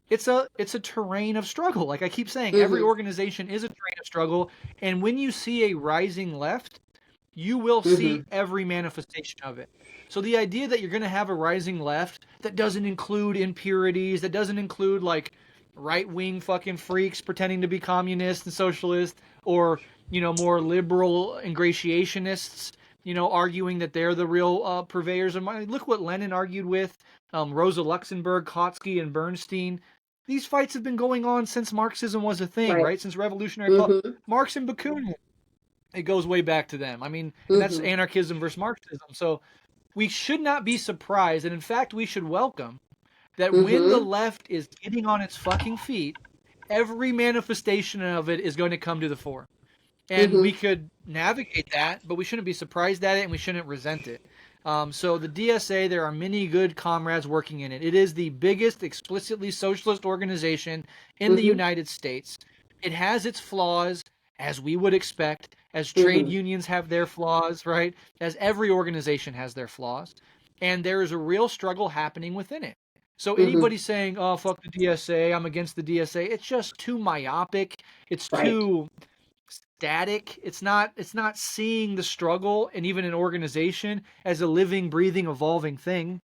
it's a terrain of struggle. Like I keep saying, every organization is a terrain of struggle. And when you see a rising left, you will see every manifestation of it. So the idea that you're going to have a rising left that doesn't include impurities, that doesn't include like right-wing fucking freaks pretending to be communist and socialist, or, more liberal ingratiationists, arguing that they're the real purveyors of money. Look what Lenin argued with Rosa Luxemburg, Kautsky, and Bernstein. These fights have been going on since Marxism was a thing, right? Since revolutionary Marx and Bakunin. It goes way back to them. I mean, that's anarchism versus Marxism. So we should not be surprised, and in fact, we should welcome that when the left is getting on its fucking feet, every manifestation of it is going to come to the fore. And we could navigate that, but we shouldn't be surprised at it, and we shouldn't resent it. So the DSA, there are many good comrades working in it. It is the biggest explicitly socialist organization in the United States. It has its flaws, as we would expect, as trade unions have their flaws, right? As every organization has their flaws. And there is a real struggle happening within it. So anybody saying, oh, fuck the DSA, I'm against the DSA, it's just too myopic. It's too static. It's not seeing the struggle and even an organization as a living, breathing, evolving thing,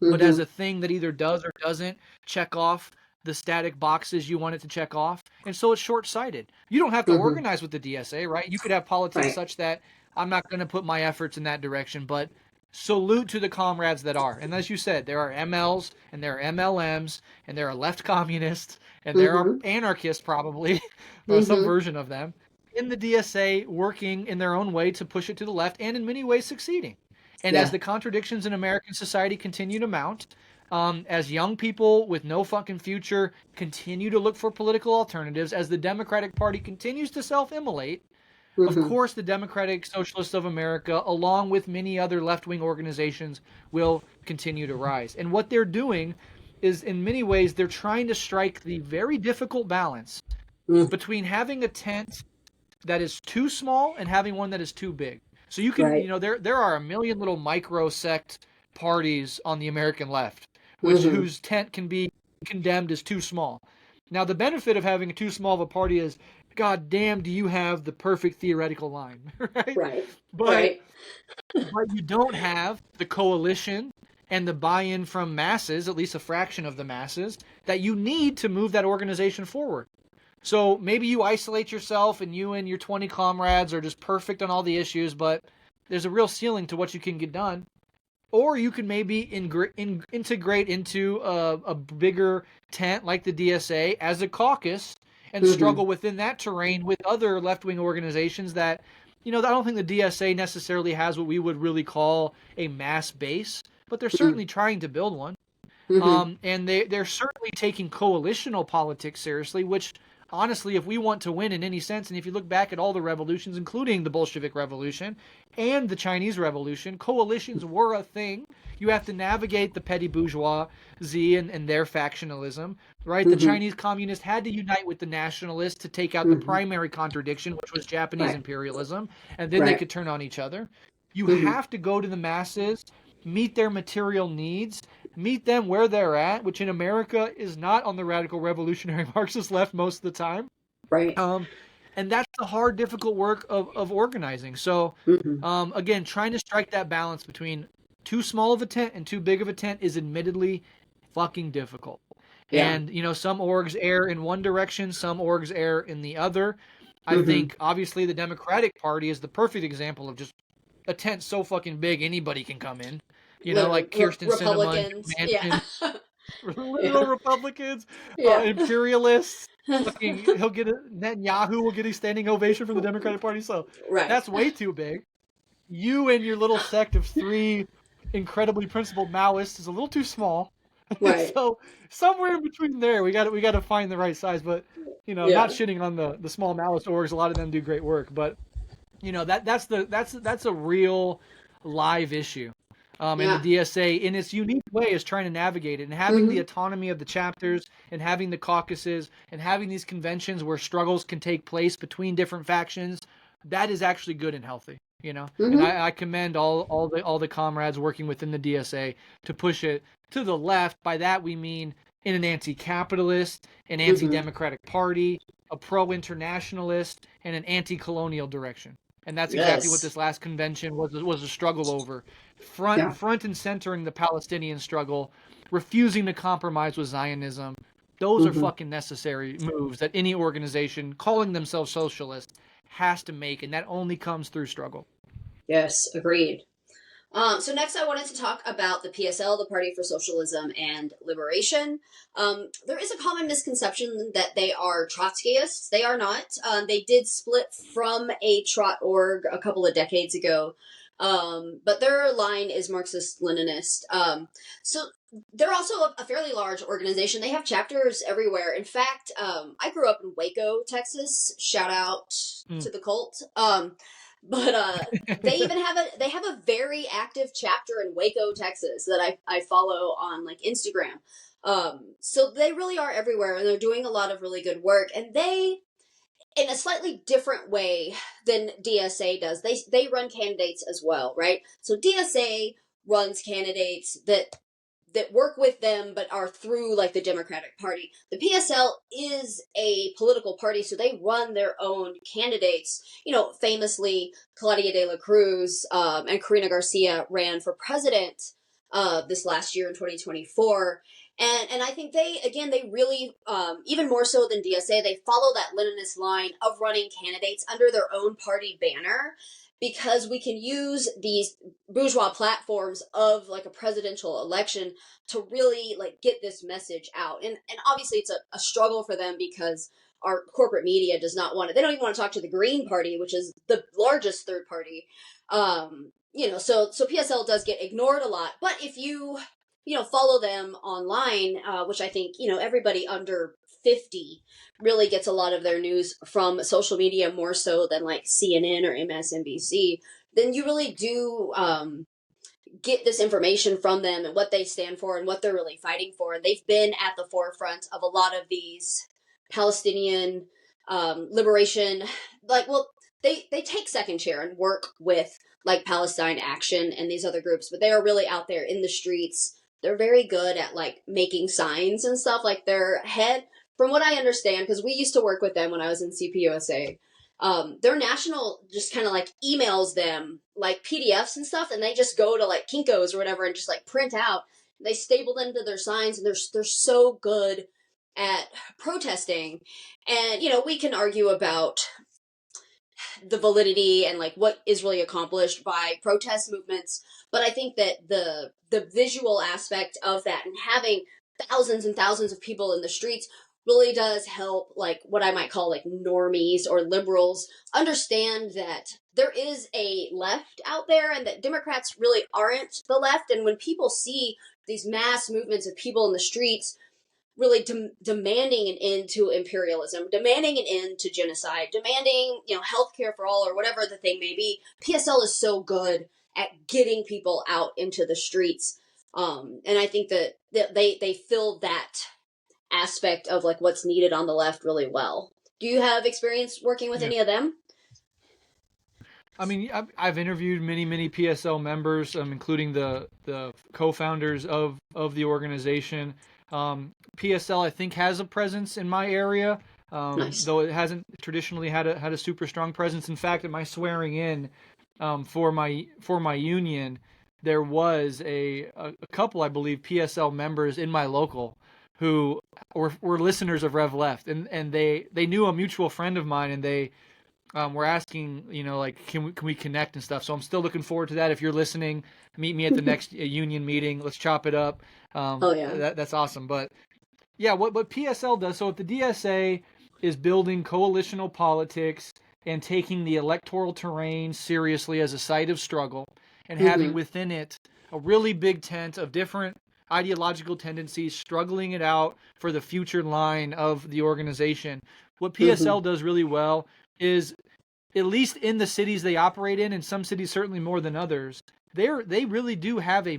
but as a thing that either does or doesn't check off the static boxes you want it to check off. And so it's short-sighted. You don't have to organize with the DSA, right? You could have politics such that I'm not going to put my efforts in that direction, but salute to the comrades that are. And as you said, there are MLs and there are MLMs and there are left communists and there are anarchists probably, or some version of them, in the DSA working in their own way to push it to the left and in many ways succeeding. And as the contradictions in American society continue to mount, as young people with no fucking future continue to look for political alternatives, as the Democratic Party continues to self-immolate, of course the Democratic Socialists of America, along with many other left-wing organizations, will continue to rise. And what they're doing is, in many ways, they're trying to strike the very difficult balance between having a tent that is too small and having one that is too big. So you can, there are a million little micro sect parties on the American left, whose tent can be condemned as too small. Now, the benefit of having too small of a party is, God damn, do you have the perfect theoretical line, right? But you don't have the coalition and the buy-in from masses, at least a fraction of the masses, that you need to move that organization forward. So maybe you isolate yourself and you and your 20 comrades are just perfect on all the issues, but there's a real ceiling to what you can get done. Or you can maybe integrate into a bigger tent like the DSA as a caucus and struggle within that terrain with other left-wing organizations that, I don't think the DSA necessarily has what we would really call a mass base, but they're certainly trying to build one. And they're certainly taking coalitional politics seriously, which honestly, if we want to win in any sense, and if you look back at all the revolutions, including the Bolshevik Revolution and the Chinese Revolution, coalitions were a thing. You have to navigate the petty bourgeoisie and their factionalism, right? The Chinese communists had to unite with the nationalists to take out the primary contradiction, which was Japanese imperialism, and then they could turn on each other. You have to go to the masses, meet their material needs, meet them where they're at, which in America is not on the radical revolutionary Marxist left most of the time. Right. And that's the hard, difficult work of organizing. So, again, trying to strike that balance between too small of a tent and too big of a tent is admittedly fucking difficult. Yeah. And, some orgs err in one direction, some orgs err in the other. I think, obviously, the Democratic Party is the perfect example of just a tent so fucking big anybody can come in. Like Kirsten Sinema, yeah. little Republicans, Yeah. imperialists. He'll get Netanyahu will get a standing ovation from the Democratic Party. So that's way too big. You and your little sect of 3 incredibly principled Maoists is a little too small. Right. So somewhere in between there, we got to find the right size. But not shitting on the small Maoist orgs. A lot of them do great work, but that's a real live issue. And the DSA, in its unique way, is trying to navigate it, and having the autonomy of the chapters, and having the caucuses, and having these conventions where struggles can take place between different factions. That is actually good and healthy, And I commend all the comrades working within the DSA to push it to the left. By that we mean in an anti-capitalist, an anti-democratic party, a pro-internationalist, and an anti-colonial direction. And that's exactly what this last convention was a struggle over. Front and center in the Palestinian struggle, refusing to compromise with Zionism. Those are fucking necessary moves that any organization calling themselves socialist has to make, and that only comes through struggle. Yes, agreed. So next I wanted to talk about the PSL, the Party for Socialism and Liberation. There is a common misconception that they are Trotskyists. They are not. They did split from a Trot org a couple of decades ago, but their line is Marxist-Leninist. So they're also a fairly large organization. They have chapters everywhere. In fact, I grew up in Waco, Texas. Shout out to the cult. But they even have a very active chapter in Waco, Texas that I follow on like Instagram. So they really are everywhere, and they're doing a lot of really good work. And they, in a slightly different way than DSA does, they run candidates as well, right? So DSA runs candidates that work with them but are through like the Democratic Party. The PSL is a political party, so they run their own candidates. Famously, Claudia de la Cruz and Karina Garcia ran for president this last year in 2024. And I think they really, even more so than DSA, they follow that Leninist line of running candidates under their own party banner, because we can use these bourgeois platforms of like a presidential election to really like get this message out. And obviously it's a struggle for them, because our corporate media does not want it. They don't even want to talk to the Green Party, which is the largest third party. So PSL does get ignored a lot. But if you follow them online, which I think, everybody under 50 really gets a lot of their news from social media, more so than like CNN or MSNBC, then you really do get this information from them and what they stand for and what they're really fighting for. And they've been at the forefront of a lot of these Palestinian liberation, they take second chair and work with like Palestine Action and these other groups, but they are really out there in the streets. They're very good at like making signs and stuff. Like their head, from what I understand, because we used to work with them when I was in CPUSA, their national just kind of like emails them like PDFs and stuff, and they just go to like Kinko's or whatever and just like print out. They staple them to their signs, and they're so good at protesting. And we can argue about the validity and like what is really accomplished by protest movements, but I think that the visual aspect of that and having thousands and thousands of people in the streets really does help like what I might call like normies or liberals understand that there is a left out there and that Democrats really aren't the left. And when people see these mass movements of people in the streets really demanding an end to imperialism, demanding an end to genocide, demanding, healthcare for all or whatever the thing may be, PSL is so good at getting people out into the streets. And I think that they fill that aspect of like what's needed on the left really well. Do you have experience working with any of them? I mean, I've interviewed many PSL members, including the co-founders of the organization. PSL, I think, has a presence in my area, Nice. though it hasn't traditionally had a super strong presence. In fact, at my swearing in for my union, there was a couple, I believe, PSL members in my local who were listeners of RevLeft, and they knew a mutual friend of mine, and they we're asking, like, can we connect and stuff. So I'm still looking forward to that. If you're listening, meet me at the next union meeting. Let's chop it up. Oh yeah. That's awesome. But yeah, what PSL does. So if the DSA is building coalitional politics and taking the electoral terrain seriously as a site of struggle, and having within it a really big tent of different ideological tendencies, struggling it out for the future line of the organization, what PSL does really well is, at least in the cities they operate in, and some cities certainly more than others, they really do have a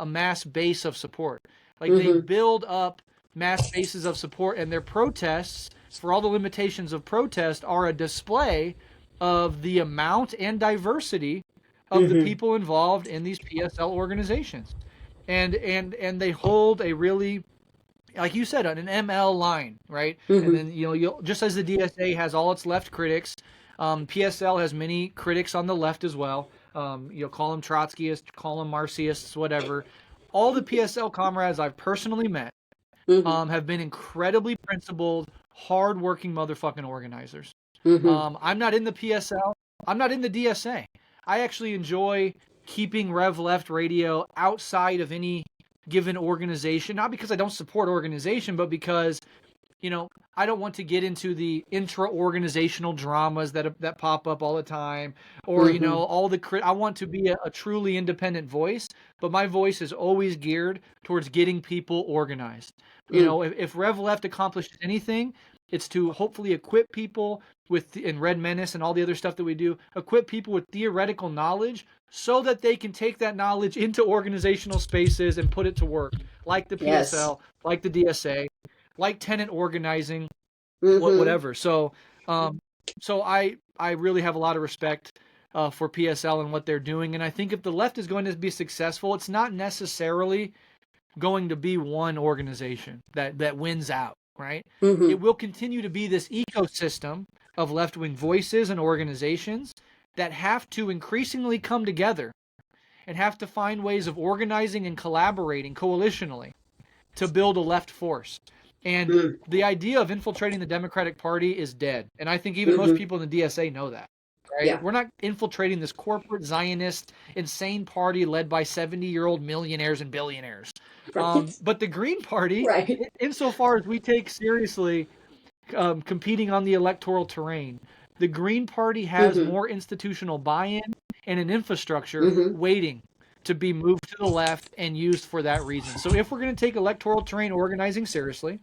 mass base of support. Like, they build up mass bases of support, and their protests, for all the limitations of protest, are a display of the amount and diversity of the people involved in these PSL organizations. And they hold a really, like you said, an ML line, right? And then, you'll, just as the DSA has all its left critics, PSL has many critics on the left as well. Call them Trotskyists, call them Marxists, whatever. All the PSL comrades I've personally met have been incredibly principled, hard-working motherfucking organizers. I'm not in the PSL. I'm not in the DSA. I actually enjoy keeping RevLeft Radio outside of any given organization, not because I don't support organization, but because, I don't want to get into the intra-organizational dramas that pop up all the time, or, all the I want to be a truly independent voice, but my voice is always geared towards getting people organized. If RevLeft accomplishes anything, it's to hopefully equip people in Red Menace and all the other stuff that we do, equip people with theoretical knowledge so that they can take that knowledge into organizational spaces and put it to work, like the PSL, like the DSA, like tenant organizing, whatever. So I really have a lot of respect for PSL and what they're doing. And I think if the left is going to be successful, it's not necessarily going to be one organization that wins out, right? It will continue to be this ecosystem of left-wing voices and organizations that have to increasingly come together and have to find ways of organizing and collaborating coalitionally to build a left force. And the idea of infiltrating the Democratic Party is dead. And I think even most people in the DSA know that. Right? Yeah. We're not infiltrating this corporate Zionist insane party led by 70-year-old millionaires and billionaires. Right. But the Green Party, insofar as we take seriously competing on the electoral terrain, the Green Party has more institutional buy-in and an infrastructure waiting to be moved to the left and used for that reason. So if we're going to take electoral terrain organizing seriously,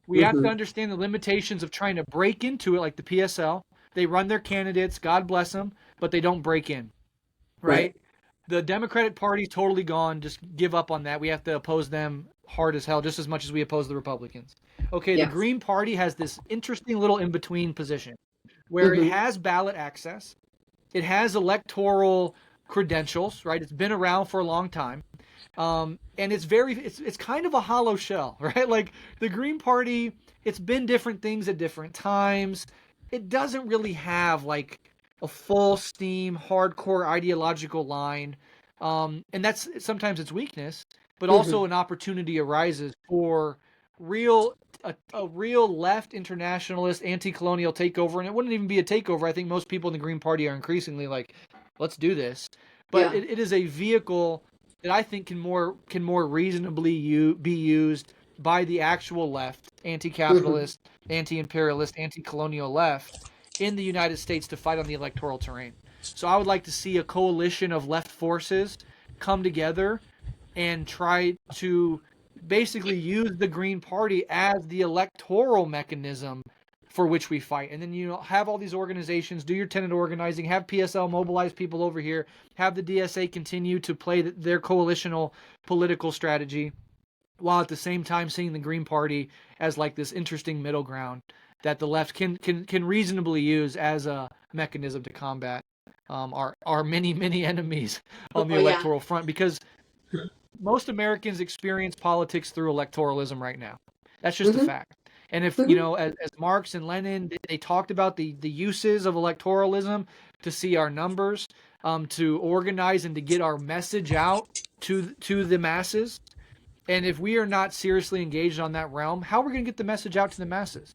we have to understand the limitations of trying to break into it, like the PSL. They run their candidates, God bless them, but they don't break in, right? The Democratic Party's totally gone. Just give up on that. We have to oppose them hard as hell, just as much as we oppose the Republicans. Okay, the Green Party has this interesting little in-between position where it has ballot access. It has electoral credentials, right? It's been around for a long time. And it's kind of a hollow shell, right? Like the Green Party, it's been different things at different times. It doesn't really have like a full steam, hardcore ideological line. And that's sometimes its weakness, but also an opportunity arises for a real left internationalist anti-colonial takeover. And it wouldn't even be a takeover. I think most people in the Green Party are increasingly like, let's do this. But it is a vehicle that I think can more reasonably be used by the actual left, anti-capitalist, anti-imperialist, anti-colonial left in the United States to fight on the electoral terrain. So I would like to see a coalition of left forces come together and try to basically use the Green Party as the electoral mechanism for which we fight. And then, have all these organizations, do your tenant organizing, have PSL mobilize people over here, have the DSA continue to play their coalitional political strategy. while at the same time seeing the Green Party as like this interesting middle ground that the left can reasonably use as a mechanism to combat our many enemies on the electoral front, because most Americans experience politics through electoralism right now. That's just a fact. And if, as Marx and Lenin, they talked about the uses of electoralism to see our numbers, to organize and to get our message out to the masses. And if we are not seriously engaged on that realm, how are we going to get the message out to the masses?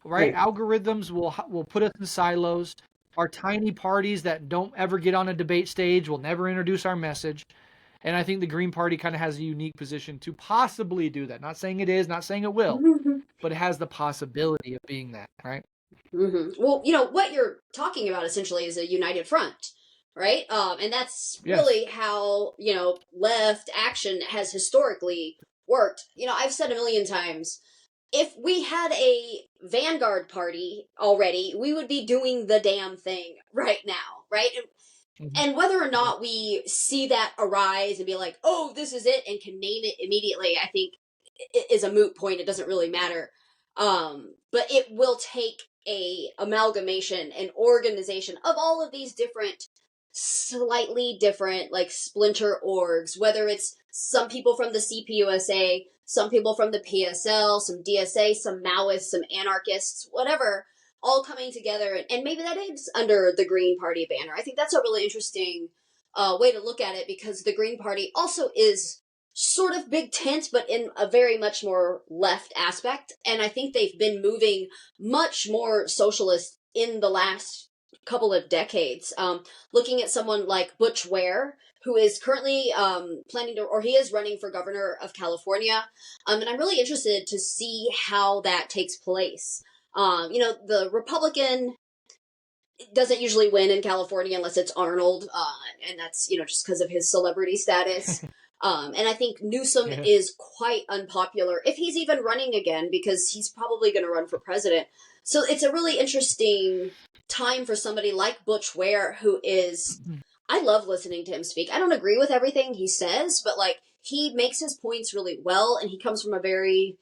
Right? Algorithms will put us in silos. Our tiny parties that don't ever get on a debate stage will never introduce our message. And I think the Green Party kind of has a unique position to possibly do that. Not saying it is, not saying it will, but it has the possibility of being that, right? Well, what you're talking about essentially is a united front, right? And that's really how, left action has historically worked. I've said a million times, if we had a vanguard party already, we would be doing the damn thing right now, right? And whether or not we see that arise and be like, oh, this is it, and can name it immediately, I think is a moot point. It doesn't really matter. But it will take a amalgamation and organization of all of these different, slightly different, like splinter orgs, whether it's some people from the CPUSA, some people from the PSL, some DSA, some Maoists, some anarchists, whatever, all coming together. And maybe that is under the Green Party banner. I think that's a really interesting way to look at it, because the Green Party also is sort of big tent, but in a very much more left aspect. And I think they've been moving much more socialist in the last couple of decades. Looking at someone like Butch Ware, who is currently he is running for governor of California. And I'm really interested to see how that takes place. The Republican doesn't usually win in California unless it's Arnold, and that's, just because of his celebrity status. And I think Newsom is quite unpopular, if he's even running again, because he's probably going to run for president. So it's a really interesting time for somebody like Butch Ware, who is, I love listening to him speak. I don't agree with everything he says, but he makes his points really well, and he comes from a very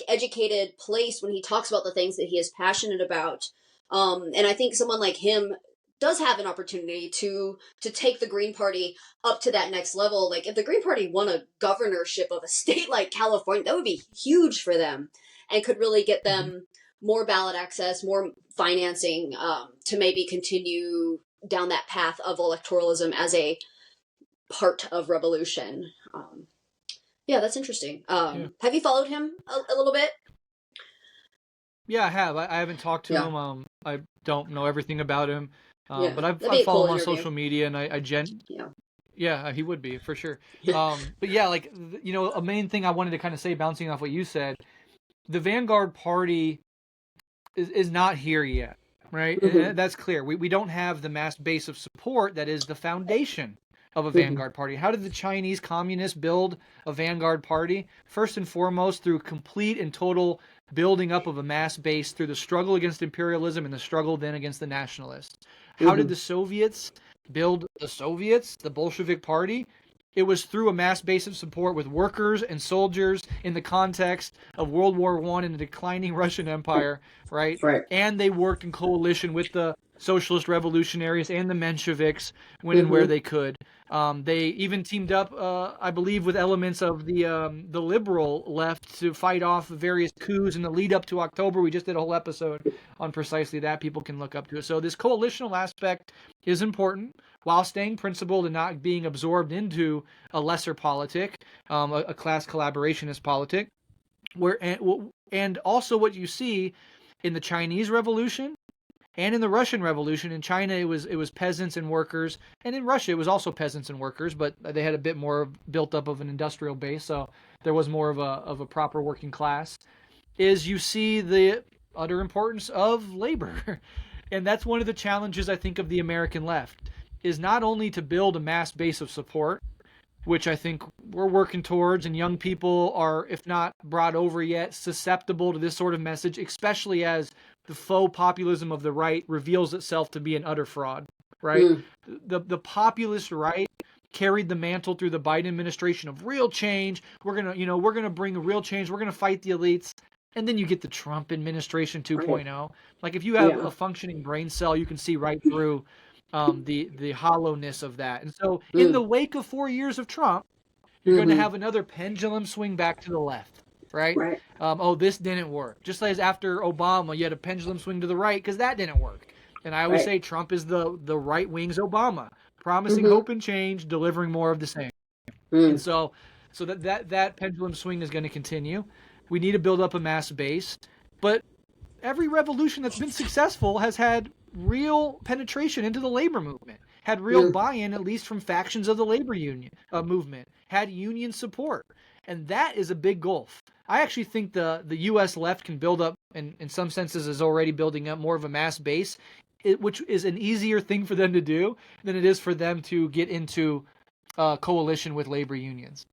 educated place when he talks about the things that he is passionate about. And I think someone like him does have an opportunity to take the Green Party up to that next level. Like, if the Green Party won a governorship of a state like California, that would be huge for them, and could really get them more ballot access, more financing, to maybe continue down that path of electoralism as a part of revolution. Yeah, that's interesting. Have you followed him a little bit? Yeah, I have. I haven't talked to him. I don't know everything about him. But I follow him on social media, and yeah, he would be for sure. But yeah, a main thing I wanted to kind of say, bouncing off what you said, the Vanguard Party is not here yet, right? And that's clear. We don't have the mass base of support that is the foundation of a Vanguard Party. How did the Chinese communists build a Vanguard Party? First and foremost, through complete and total building up of a mass base through the struggle against imperialism and the struggle then against the nationalists. How did the Soviets build the Soviets, the Bolshevik Party? It was through a mass base of support with workers and soldiers in the context of World War I and the declining Russian Empire, right? And they worked in coalition with the socialist revolutionaries and the Mensheviks when and where they could. They even teamed up, I believe, with elements of the liberal left to fight off various coups in the lead up to October. We just did a whole episode on precisely that. People can look up to it. So this coalitional aspect is important, while staying principled and not being absorbed into a lesser politic, a class collaborationist politic. And also what you see in the Chinese Revolution and in the Russian Revolution. In China, it was peasants and workers, and in Russia, it was also peasants and workers, but they had a bit more built up of an industrial base, so there was more of a proper working class. Is you see the utter importance of labor, and that's one of the challenges I think of the American left, is not only to build a mass base of support, which I think we're working towards, and young people are, if not brought over yet, susceptible to this sort of message, especially as the faux populism of the right reveals itself to be an utter fraud, right? The populist right carried the mantle through the Biden administration of real change. We're going to bring real change. We're going to fight the elites. And then you get the Trump administration 2.0. Like if you have a functioning brain cell, you can see right through the hollowness of that. And so in the wake of 4 years of Trump, you're going to have another pendulum swing back to the left, right? This didn't work. Just as after Obama, you had a pendulum swing to the right because that didn't work. And I always say Trump is the right wing's Obama, promising hope and change, delivering more of the same. And so that pendulum swing is going to continue. We need to build up a mass base, but every revolution that's been successful has had real penetration into the labor movement, had real buy-in, at least from factions of the labor union movement, had union support. And that is a big gulf. I actually think the U.S. left can build up, and in some senses is already building up more of a mass base, which is an easier thing for them to do than it is for them to get into coalition with labor unions.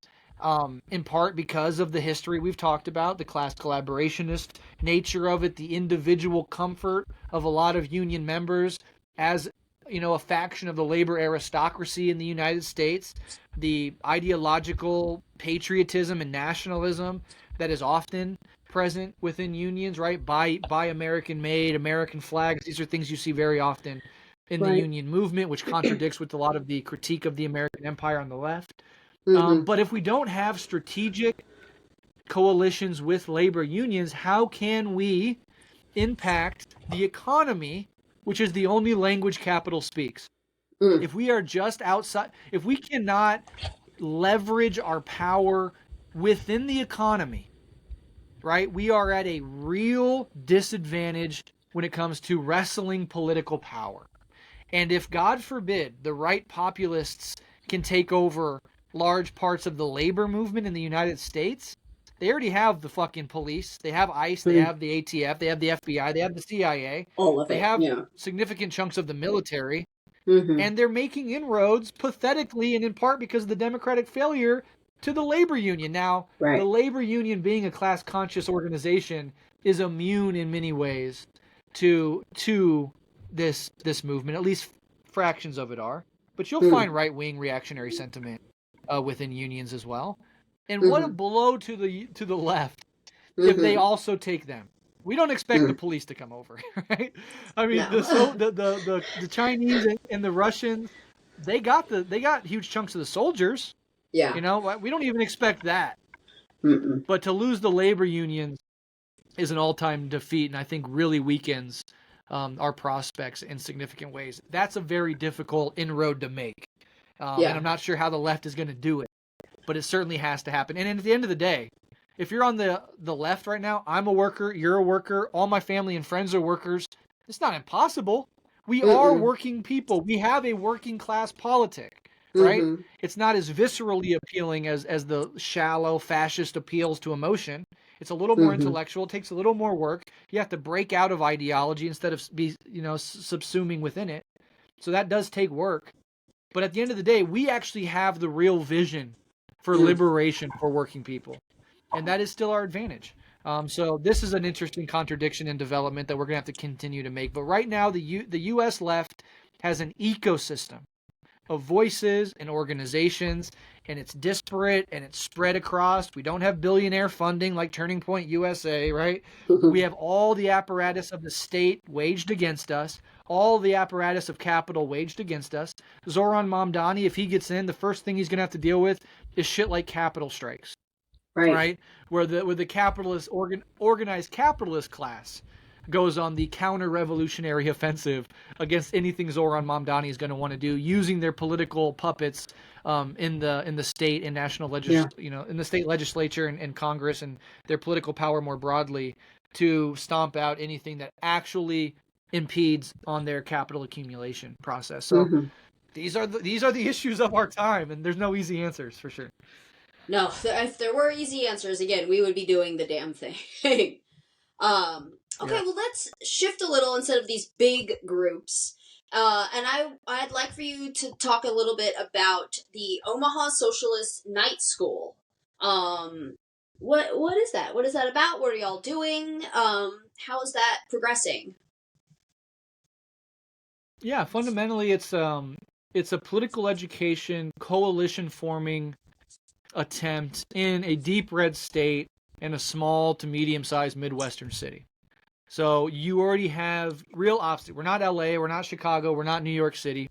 In part because of the history we've talked about, the class collaborationist nature of it, the individual comfort of a lot of union members as, a faction of the labor aristocracy in the United States, the ideological patriotism and nationalism that is often present within unions, right? Buy American made, American flags. These are things you see very often in the union movement, which contradicts with a lot of the critique of the American empire on the left. But if we don't have strategic coalitions with labor unions, how can we impact the economy, which is the only language capital speaks? If we are just outside, if we cannot leverage our power within the economy, right, we are at a real disadvantage when it comes to wrestling political power. And if, God forbid, the right populists can take over large parts of the labor movement in the United States, they already have the fucking police, they have ICE, they have the ATF, they have the FBI, they have the CIA, all of they it, have significant chunks of the military, and they're making inroads pathetically and in part because of the Democratic failure to the labor union. Now, the labor union, being a class-conscious organization, is immune in many ways to this movement. At least fractions of it are. But you'll find right-wing reactionary sentiment within unions as well. And what a blow to the left if they also take them. We don't expect the police to come over, right? I mean, the Chinese and the Russians, they got huge chunks of the soldiers. Yeah. We don't even expect that. But to lose the labor unions is an all-time defeat, and I think really weakens our prospects in significant ways. That's a very difficult inroad to make. And I'm not sure how the left is going to do it, but it certainly has to happen. And at the end of the day, if you're on the left right now, I'm a worker, you're a worker, all my family and friends are workers. It's not impossible. We are working people. We have a working class politic, right? It's not as viscerally appealing as the shallow fascist appeals to emotion. It's a little more intellectual. It takes a little more work. You have to break out of ideology instead of subsuming within it. So that does take work. But at the end of the day, we actually have the real vision for liberation for working people. And that is still our advantage. So this is an interesting contradiction in development that we're going to have to continue to make. But right now, the U.S. left has an ecosystem of voices and organizations, and it's disparate and it's spread across. We don't have billionaire funding like Turning Point USA, right? We have all the apparatus of the state waged against us, all the apparatus of capital waged against us. Zoran Mamdani, if he gets in, the first thing he's going to have to deal with is shit like capital strikes. Right? Where the capitalist organized capitalist class goes on the counter-revolutionary offensive against anything Zoran Mamdani is going to want to do, using their political puppets in the state and national in the state legislature and Congress and their political power more broadly to stomp out anything that actually impedes on their capital accumulation process. So these are the issues of our time, and there's no easy answers for sure. No, if there were easy answers, again, we would be doing the damn thing. Okay, well, let's shift a little instead of these big groups. And I'd like for you to talk a little bit about the Omaha Socialist Night School. What is that? What is that about? What are y'all doing? How is that progressing? Yeah, fundamentally, it's it's a political education coalition forming attempt in a deep red state in a small to medium-sized Midwestern city. So you already have real obstacles. We're not LA, we're not Chicago, we're not New York City.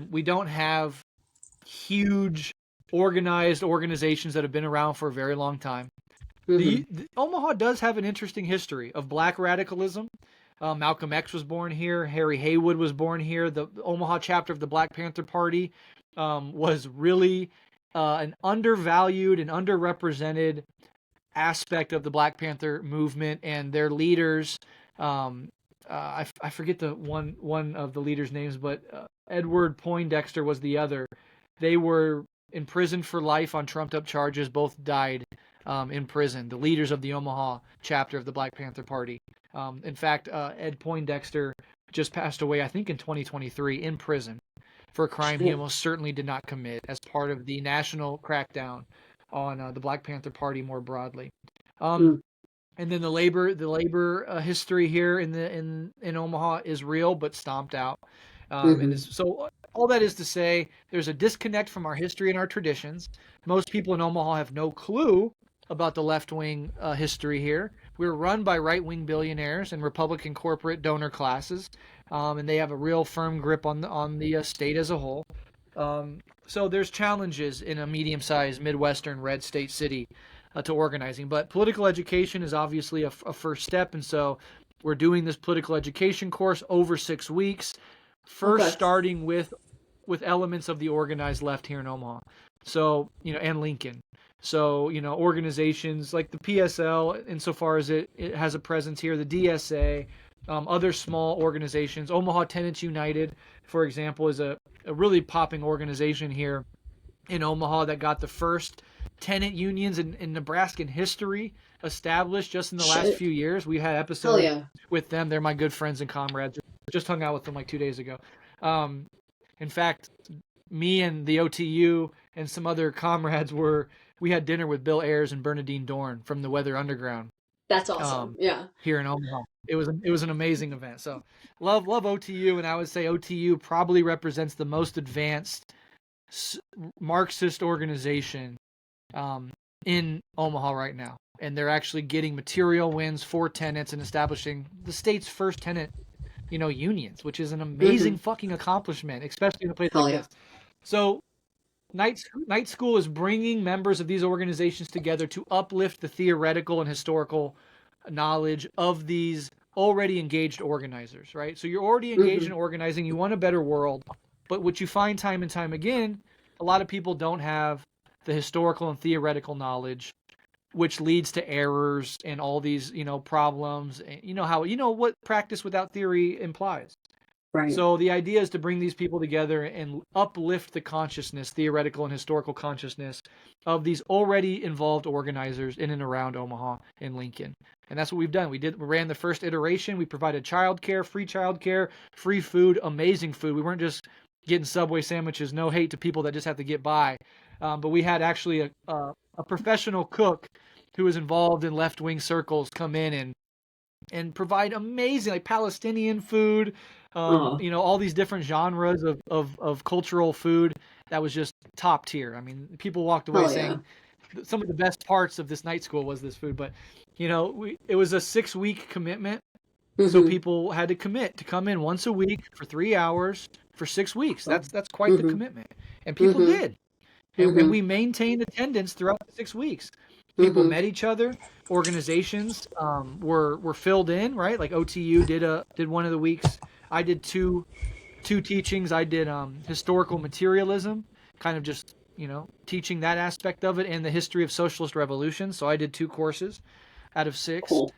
We don't have huge organized organizations that have been around for a very long time. The Omaha does have an interesting history of black radicalism. Malcolm X was born here. Harry Haywood was born here. The Omaha chapter of the Black Panther Party was really an undervalued and underrepresented aspect of the Black Panther movement, and their leaders. I forget the one of the leaders' names, but Edward Poindexter was the other. They were imprisoned for life on trumped-up charges. Both died in prison. The leaders of the Omaha chapter of the Black Panther Party. In fact, Ed Poindexter just passed away, I think, in 2023 in prison for a crime he almost certainly did not commit as part of the national crackdown on the Black Panther Party more broadly. And then the labor history here in Omaha is real but stomped out. So all that is to say, there's a disconnect from our history and our traditions. Most people in Omaha have no clue about the left-wing history here. We're run by right-wing billionaires and Republican corporate donor classes, and they have a real firm grip on the state as a whole. So there's challenges in a medium-sized Midwestern red state city to organizing. But political education is obviously a first step, and so we're doing this political education course over 6 weeks, starting with elements of the organized left here in Omaha. So, and Lincoln. So, organizations like the PSL, insofar as it has a presence here, the DSA, other small organizations. Omaha Tenants United, for example, is a really popping organization here in Omaha that got the first tenant unions in Nebraskan history established just in the last few years. We had episodes with them. They're my good friends and comrades. Just hung out with them like 2 days ago. In fact, me and the OTU and some other comrades we had dinner with Bill Ayers and Bernadine Dorn from the Weather Underground. That's awesome. Here in Omaha. It was an amazing event. So love OTU, and I would say OTU probably represents the most advanced Marxist organization in Omaha right now. And they're actually getting material wins for tenants and establishing the state's first tenant, unions, which is an amazing fucking accomplishment, especially in a place like this. So Night School is bringing members of these organizations together to uplift the theoretical and historical knowledge of these already engaged organizers, right? So you're already engaged in organizing, you want a better world, but what you find time and time again, a lot of people don't have the historical and theoretical knowledge, which leads to errors and all these, problems. What practice without theory implies. Right. So the idea is to bring these people together and uplift the consciousness, theoretical and historical consciousness of these already involved organizers in and around Omaha and Lincoln. And that's what we've done. We ran the first iteration. We provided childcare, free food, amazing food. We weren't just getting Subway sandwiches. No hate to people that just have to get by. But we had actually a professional cook who was involved in left-wing circles come in and provide amazing, like Palestinian food, all these different genres of cultural food that was just top tier. I mean, people walked away saying some of the best parts of this night school was this food, but it was a 6-week commitment. So people had to commit to come in once a week for 3 hours for 6 weeks. That's quite the commitment. And people did. And we maintained attendance throughout the 6 weeks. People met each other. Organizations were filled in, right? Like OTU did one of the weeks. I did two teachings. I did historical materialism, kind of just teaching that aspect of it, and the history of socialist revolution. So I did 2 courses out of 6. Cool.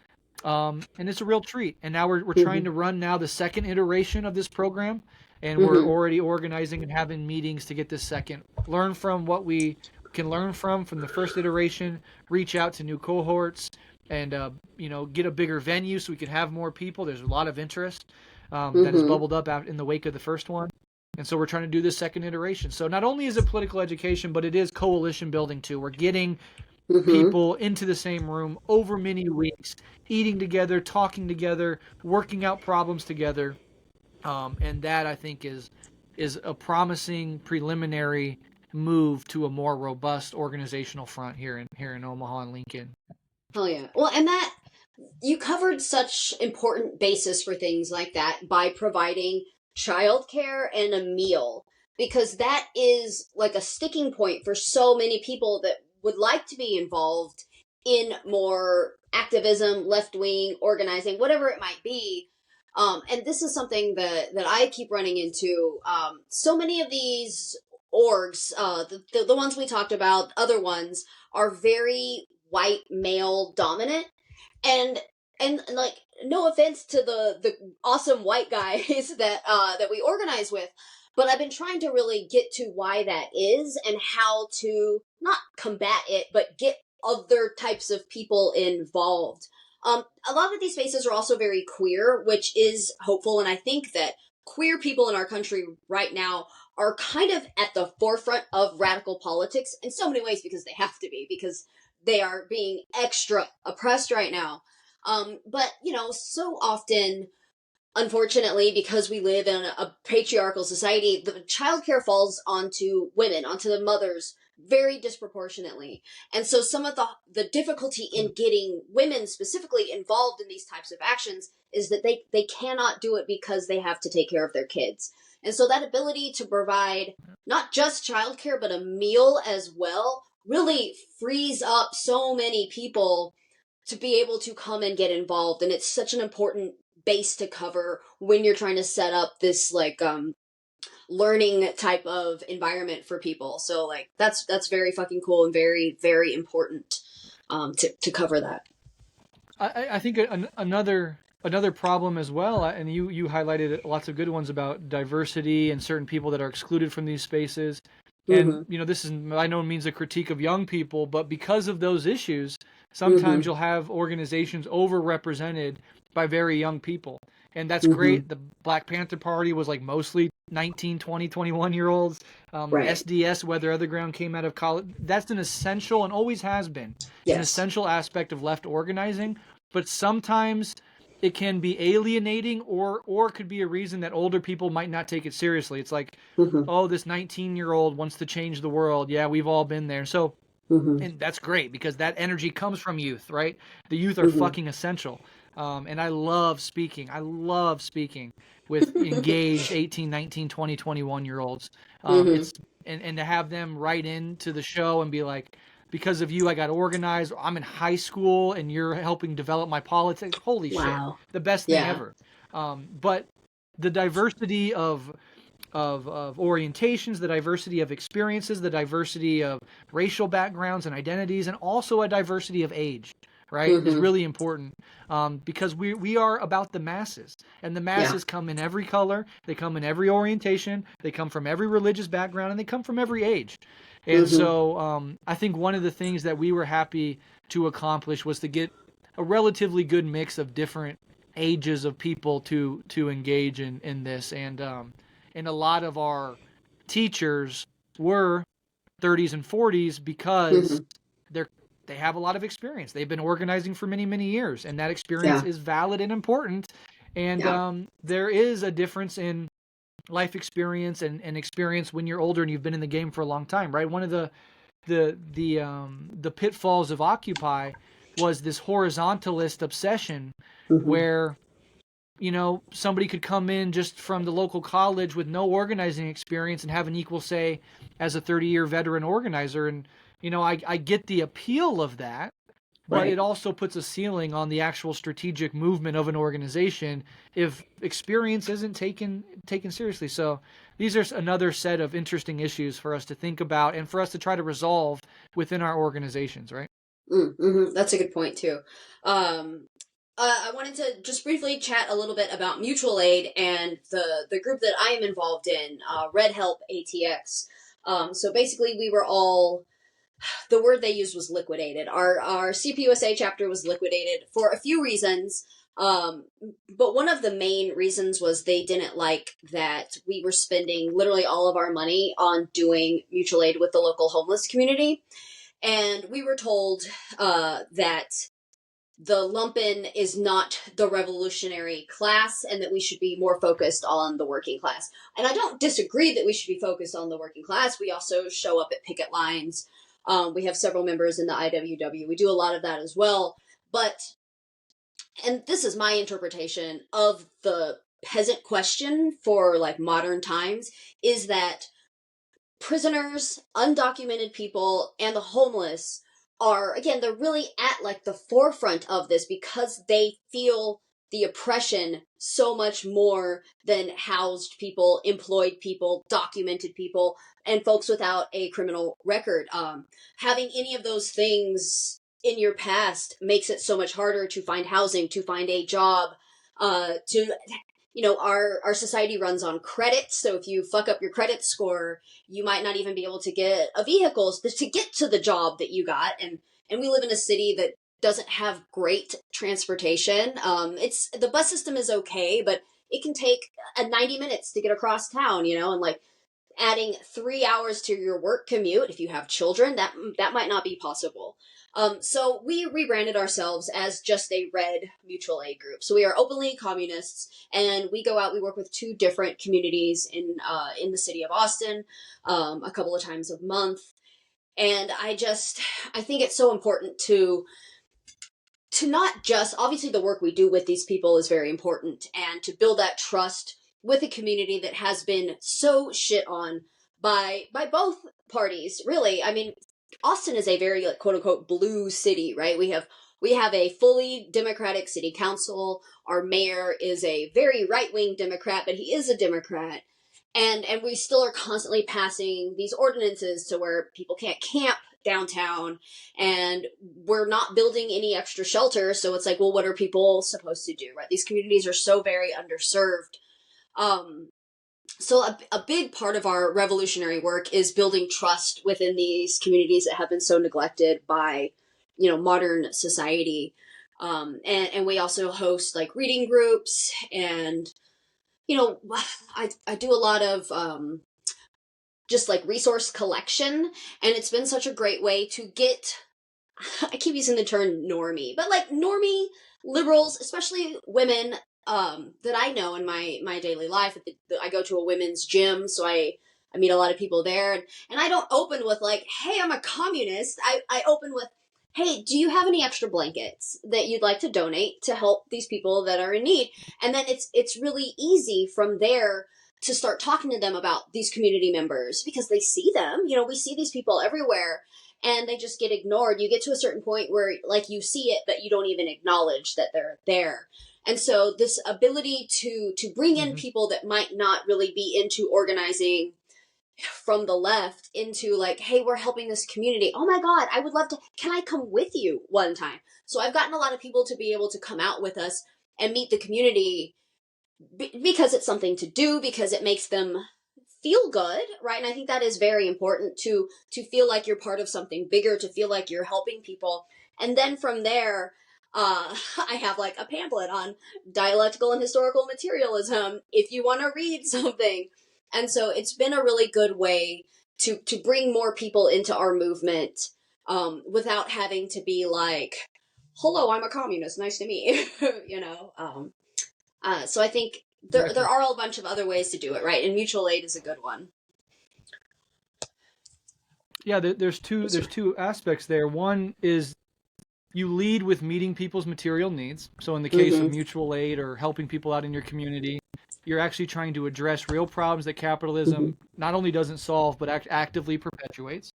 And it's a real treat. And now we're trying to run now the second iteration of this program, and we're already organizing and having meetings to get this second. Learn from what we can learn from the first iteration, reach out to new cohorts, and get a bigger venue so we can have more people. There's a lot of interest that has bubbled up out in the wake of the first one. And so we're trying to do this second iteration. So not only is it political education, but it is coalition building too. We're getting people into the same room over many weeks, eating together, talking together, working out problems together. And that, I think, is is a promising preliminary move to a more robust organizational front here in Omaha and Lincoln. Hell yeah. Well, and that you covered such important basis for things like that by providing childcare and a meal, because that is like a sticking point for so many people that would like to be involved in more activism, left-wing organizing, whatever it might be. And this is something that I keep running into. So many of these orgs, the ones we talked about, other ones, are very white male dominant. And like, no offense to the awesome white guys that we organize with, but I've been trying to really get to why that is and how to not combat it, but get other types of people involved. A lot of these spaces are also very queer, which is hopeful, and I think that queer people in our country right now are kind of at the forefront of radical politics in so many ways, because they have to be, because they are being extra oppressed right now. But, so often, unfortunately, because we live in a patriarchal society, the childcare falls onto women, onto the mothers, very disproportionately. And so some of the difficulty in getting women specifically involved in these types of actions is that they cannot do it because they have to take care of their kids. And so that ability to provide not just childcare, but a meal as well, really frees up so many people to be able to come and get involved. And it's such an important base to cover when you're trying to set up this learning type of environment for people. So that's very fucking cool and very, very important to cover that. I think another problem as well, and you highlighted lots of good ones about diversity and certain people that are excluded from these spaces. And, this is by no means a critique of young people, but because of those issues, sometimes you'll have organizations overrepresented by very young people. And that's great. The Black Panther Party was mostly 19, 20, 21-year-olds. Right. SDS, Weather Otherground, came out of college. That's an essential, and always has been, an essential aspect of left organizing. But sometimes it can be alienating, or could be a reason that older people might not take it seriously. It's like, oh, this 19-year-old wants to change the world. Yeah, we've all been there. So, and that's great, because that energy comes from youth, right? The youth are fucking essential. And I love speaking. With engaged 18, 19, 20, 21-year-olds. It's and to have them write into the show and be like, because of you, I got organized. I'm in high school, and you're helping develop my politics. Holy shit, the best thing ever. But the diversity of orientations, the diversity of experiences, the diversity of racial backgrounds and identities, and also a diversity of age, right, is really important, because we are about the masses, and the masses come in every color, they come in every orientation, they come from every religious background, and they come from every age. And so I think one of the things that we were happy to accomplish was to get a relatively good mix of different ages of people to engage in this. And a lot of our teachers were 30s and 40s, because they have a lot of experience. They've been organizing for many, many years, and that experience is valid and important. And there is a difference in life experience and experience when you're older and you've been in the game for a long time, right? One of the pitfalls of Occupy was this horizontalist obsession where, somebody could come in just from the local college with no organizing experience and have an equal say as a 30-year veteran organizer. And, I get the appeal of that, but it also puts a ceiling on the actual strategic movement of an organization if experience isn't taken seriously. So these are another set of interesting issues for us to think about and for us to try to resolve within our organizations, right? That's a good point too. I wanted to just briefly chat a little bit about mutual aid and the group that I am involved in, Red Help ATX. So basically we were all, the word they used was liquidated. Our CPUSA chapter was liquidated for a few reasons. But one of the main reasons was they didn't like that we were spending literally all of our money on doing mutual aid with the local homeless community. And we were told that the lumpen is not the revolutionary class and that we should be more focused on the working class. And I don't disagree that we should be focused on the working class. We also show up at picket lines. We have several members in the IWW. We do a lot of that as well. But, and this is my interpretation of the peasant question for like modern times, is that prisoners, undocumented people, and the homeless are, again, they're really at like the forefront of this because they feel the oppression so much more than housed people, employed people, documented people, and folks without a criminal record. Having any of those things in your past makes it so much harder to find housing, to find a job, our society runs on credit. So if you fuck up your credit score, you might not even be able to get a vehicle to get to the job that you got. And we live in a city that doesn't have great transportation. The bus system is okay, but it can take 90 minutes to get across town, and like adding 3 hours to your work commute, if you have children, that might not be possible. So we rebranded ourselves as just a red mutual aid group. So we are openly communists, and we go out, we work with 2 different communities in the city of Austin, a couple of times a month. And I think it's so important to not just, obviously the work we do with these people is very important, and to build that trust with a community that has been so shit on by both parties, really. I mean, Austin is a very like, quote unquote blue city, right? We have a fully Democratic city council. Our mayor is a very right-wing Democrat, but he is a Democrat. And we still are constantly passing these ordinances to where people can't camp downtown, and we're not building any extra shelter. So it's like, well, what are people supposed to do, right? These communities are so very underserved. So a big part of our revolutionary work is building trust within these communities that have been so neglected by, modern society. And we also host like reading groups, and, I do a lot of, just like resource collection, and it's been such a great way to get, I keep using the term normie, but like normie liberals, especially women, that I know in my daily life. I go to a women's gym, so I meet a lot of people there, and I don't open with like, hey, I'm a communist. I open with, hey, do you have any extra blankets that you'd like to donate to help these people that are in need? And then it's really easy from there to start talking to them about these community members, because they see them, we see these people everywhere, and they just get ignored. You get to a certain point where like you see it, but you don't even acknowledge that they're there. And so this ability to bring in people that might not really be into organizing from the left into like, hey, we're helping this community. Oh my God, I would love to, can I come with you one time? So I've gotten a lot of people to be able to come out with us and meet the community because it's something to do, because it makes them feel good, right? And I think that is very important to feel like you're part of something bigger, to feel like you're helping people. And then from there, I have like a pamphlet on dialectical and historical materialism if you want to read something. And so it's been a really good way to bring more people into our movement, without having to be like, hello, I'm a communist, nice to meet you. So I think there are a bunch of other ways to do it, right? And mutual aid is a good one. Yeah, there's two aspects there. One is you lead with meeting people's material needs. So in the case of mutual aid or helping people out in your community, you're actually trying to address real problems that capitalism not only doesn't solve, but actively perpetuates.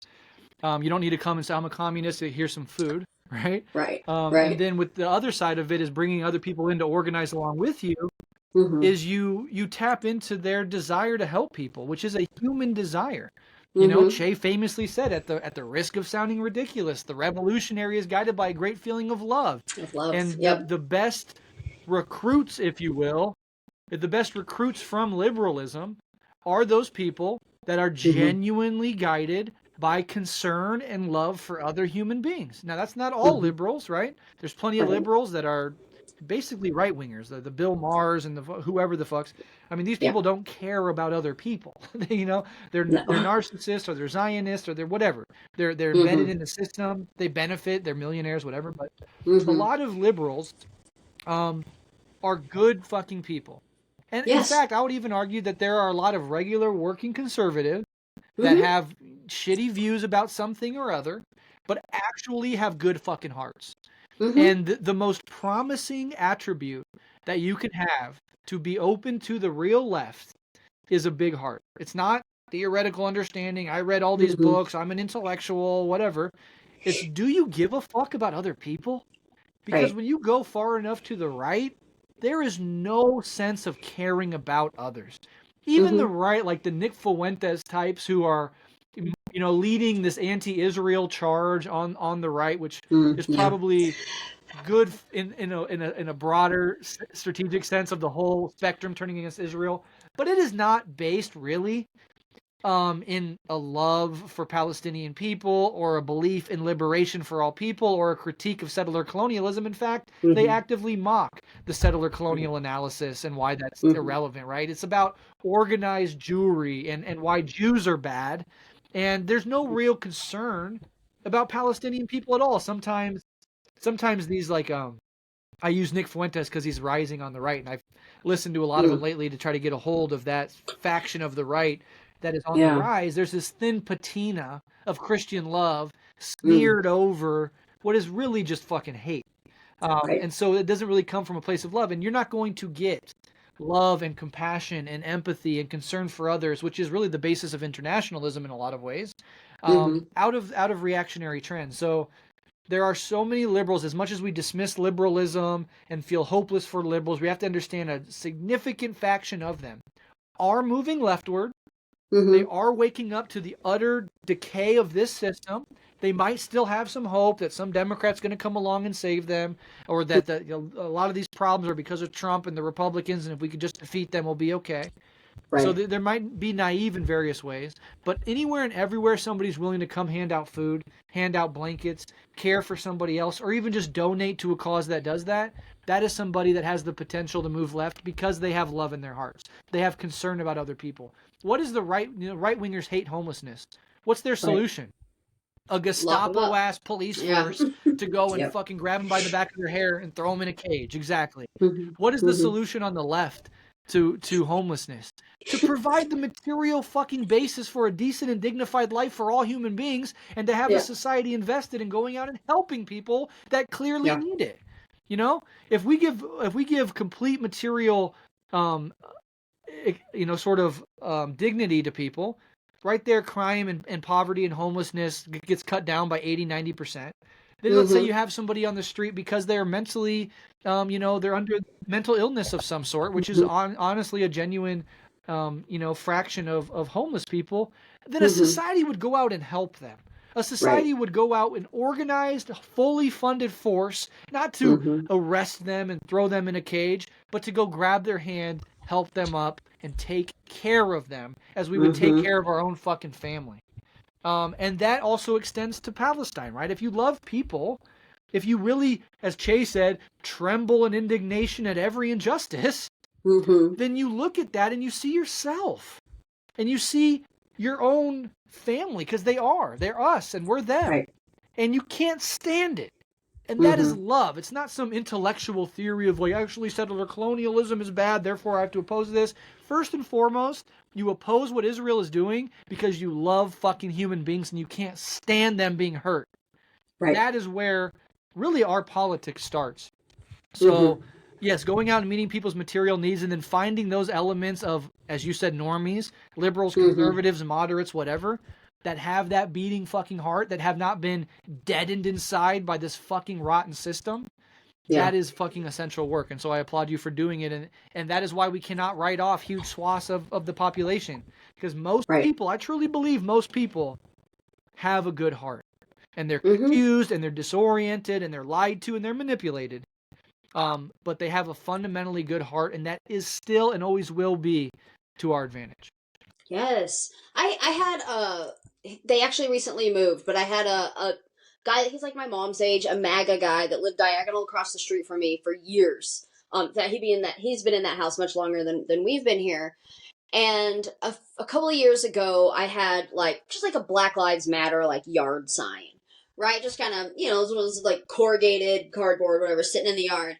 You don't need to come and say, I'm a communist, here's some food, right? Right. And then with the other side of it is bringing other people in to organize along with you, is you tap into their desire to help people, which is a human desire. Che famously said, at the risk of sounding ridiculous, the revolutionary is guided by a great feeling of love. And the best recruits, if you will, the best recruits from liberalism are those people that are genuinely guided by concern and love for other human beings. Now, that's not all liberals, right? There's plenty of liberals that are basically right-wingers, the Bill Maher's and the whoever the fucks. I mean, these people don't care about other people. You know, they're narcissists, or they're Zionists, or they're whatever. They're embedded in the system. They benefit. They're millionaires, whatever. But a lot of liberals are good fucking people. And in fact, I would even argue that there are a lot of regular working conservatives that have shitty views about something or other, but actually have good fucking hearts. And the most promising attribute that you can have to be open to the real left is a big heart. It's not theoretical understanding. I read all these books. I'm an intellectual, whatever. It's, do you give a fuck about other people? Because when you go far enough to the right, there is no sense of caring about others. Even the right, like the Nick Fuentes types who are, you know, leading this anti-Israel charge on the right, which is probably good in a broader strategic sense of the whole spectrum turning against Israel, but it is not based really in a love for Palestinian people, or a belief in liberation for all people, or a critique of settler colonialism. In fact, they actively mock the settler colonial analysis and why that's irrelevant, right? It's about organized Jewry and why Jews are bad. And there's no real concern about Palestinian people at all. Sometimes these, like, I use Nick Fuentes because he's rising on the right, and I've listened to a lot of them lately to try to get a hold of that faction of the right that is on the rise. There's this thin patina of Christian love smeared over what is really just fucking hate. And so it doesn't really come from a place of love, and you're not going to get love and compassion and empathy and concern for others, which is really the basis of internationalism in a lot of ways, out of reactionary trends. So there are so many liberals. As much as we dismiss liberalism and feel hopeless for liberals, we have to understand a significant faction of them are moving leftward. They are waking up to the utter decay of this system. They might still have some hope that some Democrat's going to come along and save them, or that a lot of these problems are because of Trump and the Republicans, and if we could just defeat them, we'll be okay. So there might be naive in various ways, but anywhere and everywhere somebody's willing to come hand out food, hand out blankets, care for somebody else, or even just donate to a cause that does that, that is somebody that has the potential to move left because they have love in their hearts. They have concern about other people. What is the right wingers hate homelessness? What's their solution? A Gestapo-ass police force to go and fucking grab them by the back of their hair and throw them in a cage. Exactly. What is the solution on the left to homelessness? To provide the material fucking basis for a decent and dignified life for all human beings, and to have a society invested in going out and helping people that clearly need it. You know, if we give complete material, dignity to people, right there, crime and poverty and homelessness gets cut down by 80-90%. Then let's say you have somebody on the street because they're mentally, they're under mental illness of some sort, which is honestly a genuine, fraction of homeless people. Then a society would go out and help them. A society would go out and organized, fully funded force, not to arrest them and throw them in a cage, but to go grab their hand, help them up, and take care of them as we would take care of our own fucking family. And that also extends to Palestine, right? If you love people, if you really, as Che said, tremble in indignation at every injustice, then you look at that and you see yourself. And you see your own family, because they're us, and we're them. Right. And you can't stand it. And that is love. It's not some intellectual theory of, like, actually settler colonialism is bad, therefore I have to oppose this. First and foremost, you oppose what Israel is doing because you love fucking human beings and you can't stand them being hurt. Right. That is where really our politics starts. So, yes, going out and meeting people's material needs and then finding those elements of, as you said, normies, liberals, conservatives, moderates, whatever, that have that beating fucking heart, that have not been deadened inside by this fucking rotten system. That is fucking essential work. And so I applaud you for doing it. And that is why we cannot write off huge swaths of the population. Because most people, I truly believe most people have a good heart. And they're confused and they're disoriented and they're lied to and they're manipulated. But they have a fundamentally good heart, and that is still and always will be to our advantage. Yes. I had they actually recently moved, but I had a guy, he's like my mom's age, a MAGA guy that lived diagonal across the street from me for years. He's been in that house much longer than we've been here. And a couple of years ago, I had just like a Black Lives Matter yard sign, right? Just kind of, it was like corrugated cardboard, whatever, sitting in the yard.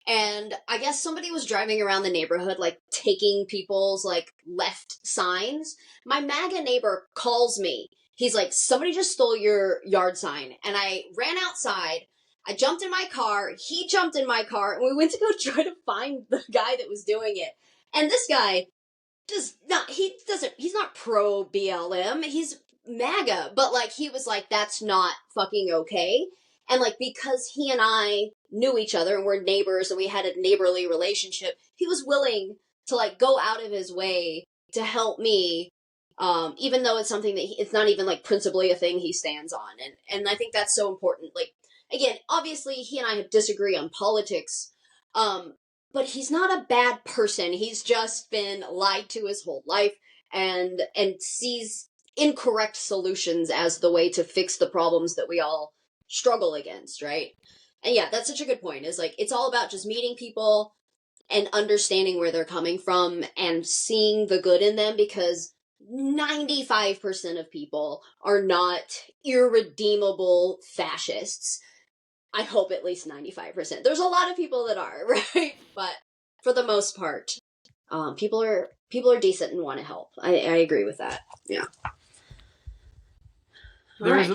And I guess somebody was driving around the neighborhood, taking people's left signs. My MAGA neighbor calls me. He's like, somebody just stole your yard sign. And I ran outside. I jumped in my car. He jumped in my car, and we went to go try to find the guy that was doing it. And this guy he's not pro BLM, he's MAGA, but he was like, that's not fucking okay. And because he and I knew each other and we're neighbors and we had a neighborly relationship, he was willing to go out of his way to help me, even though it's something that it's not even principally a thing he stands on. And I think that's so important. Again, obviously he and I disagree on politics, but he's not a bad person. He's just been lied to his whole life and sees incorrect solutions as the way to fix the problems that we all struggle against, right? And yeah, that's such a good point. Is it's all about just meeting people and understanding where they're coming from and seeing the good in them, because 95% of people are not irredeemable fascists. I hope at least 95%. There's a lot of people that are, right? But for the most part, people are decent and want to help. I agree with that. Yeah. All right.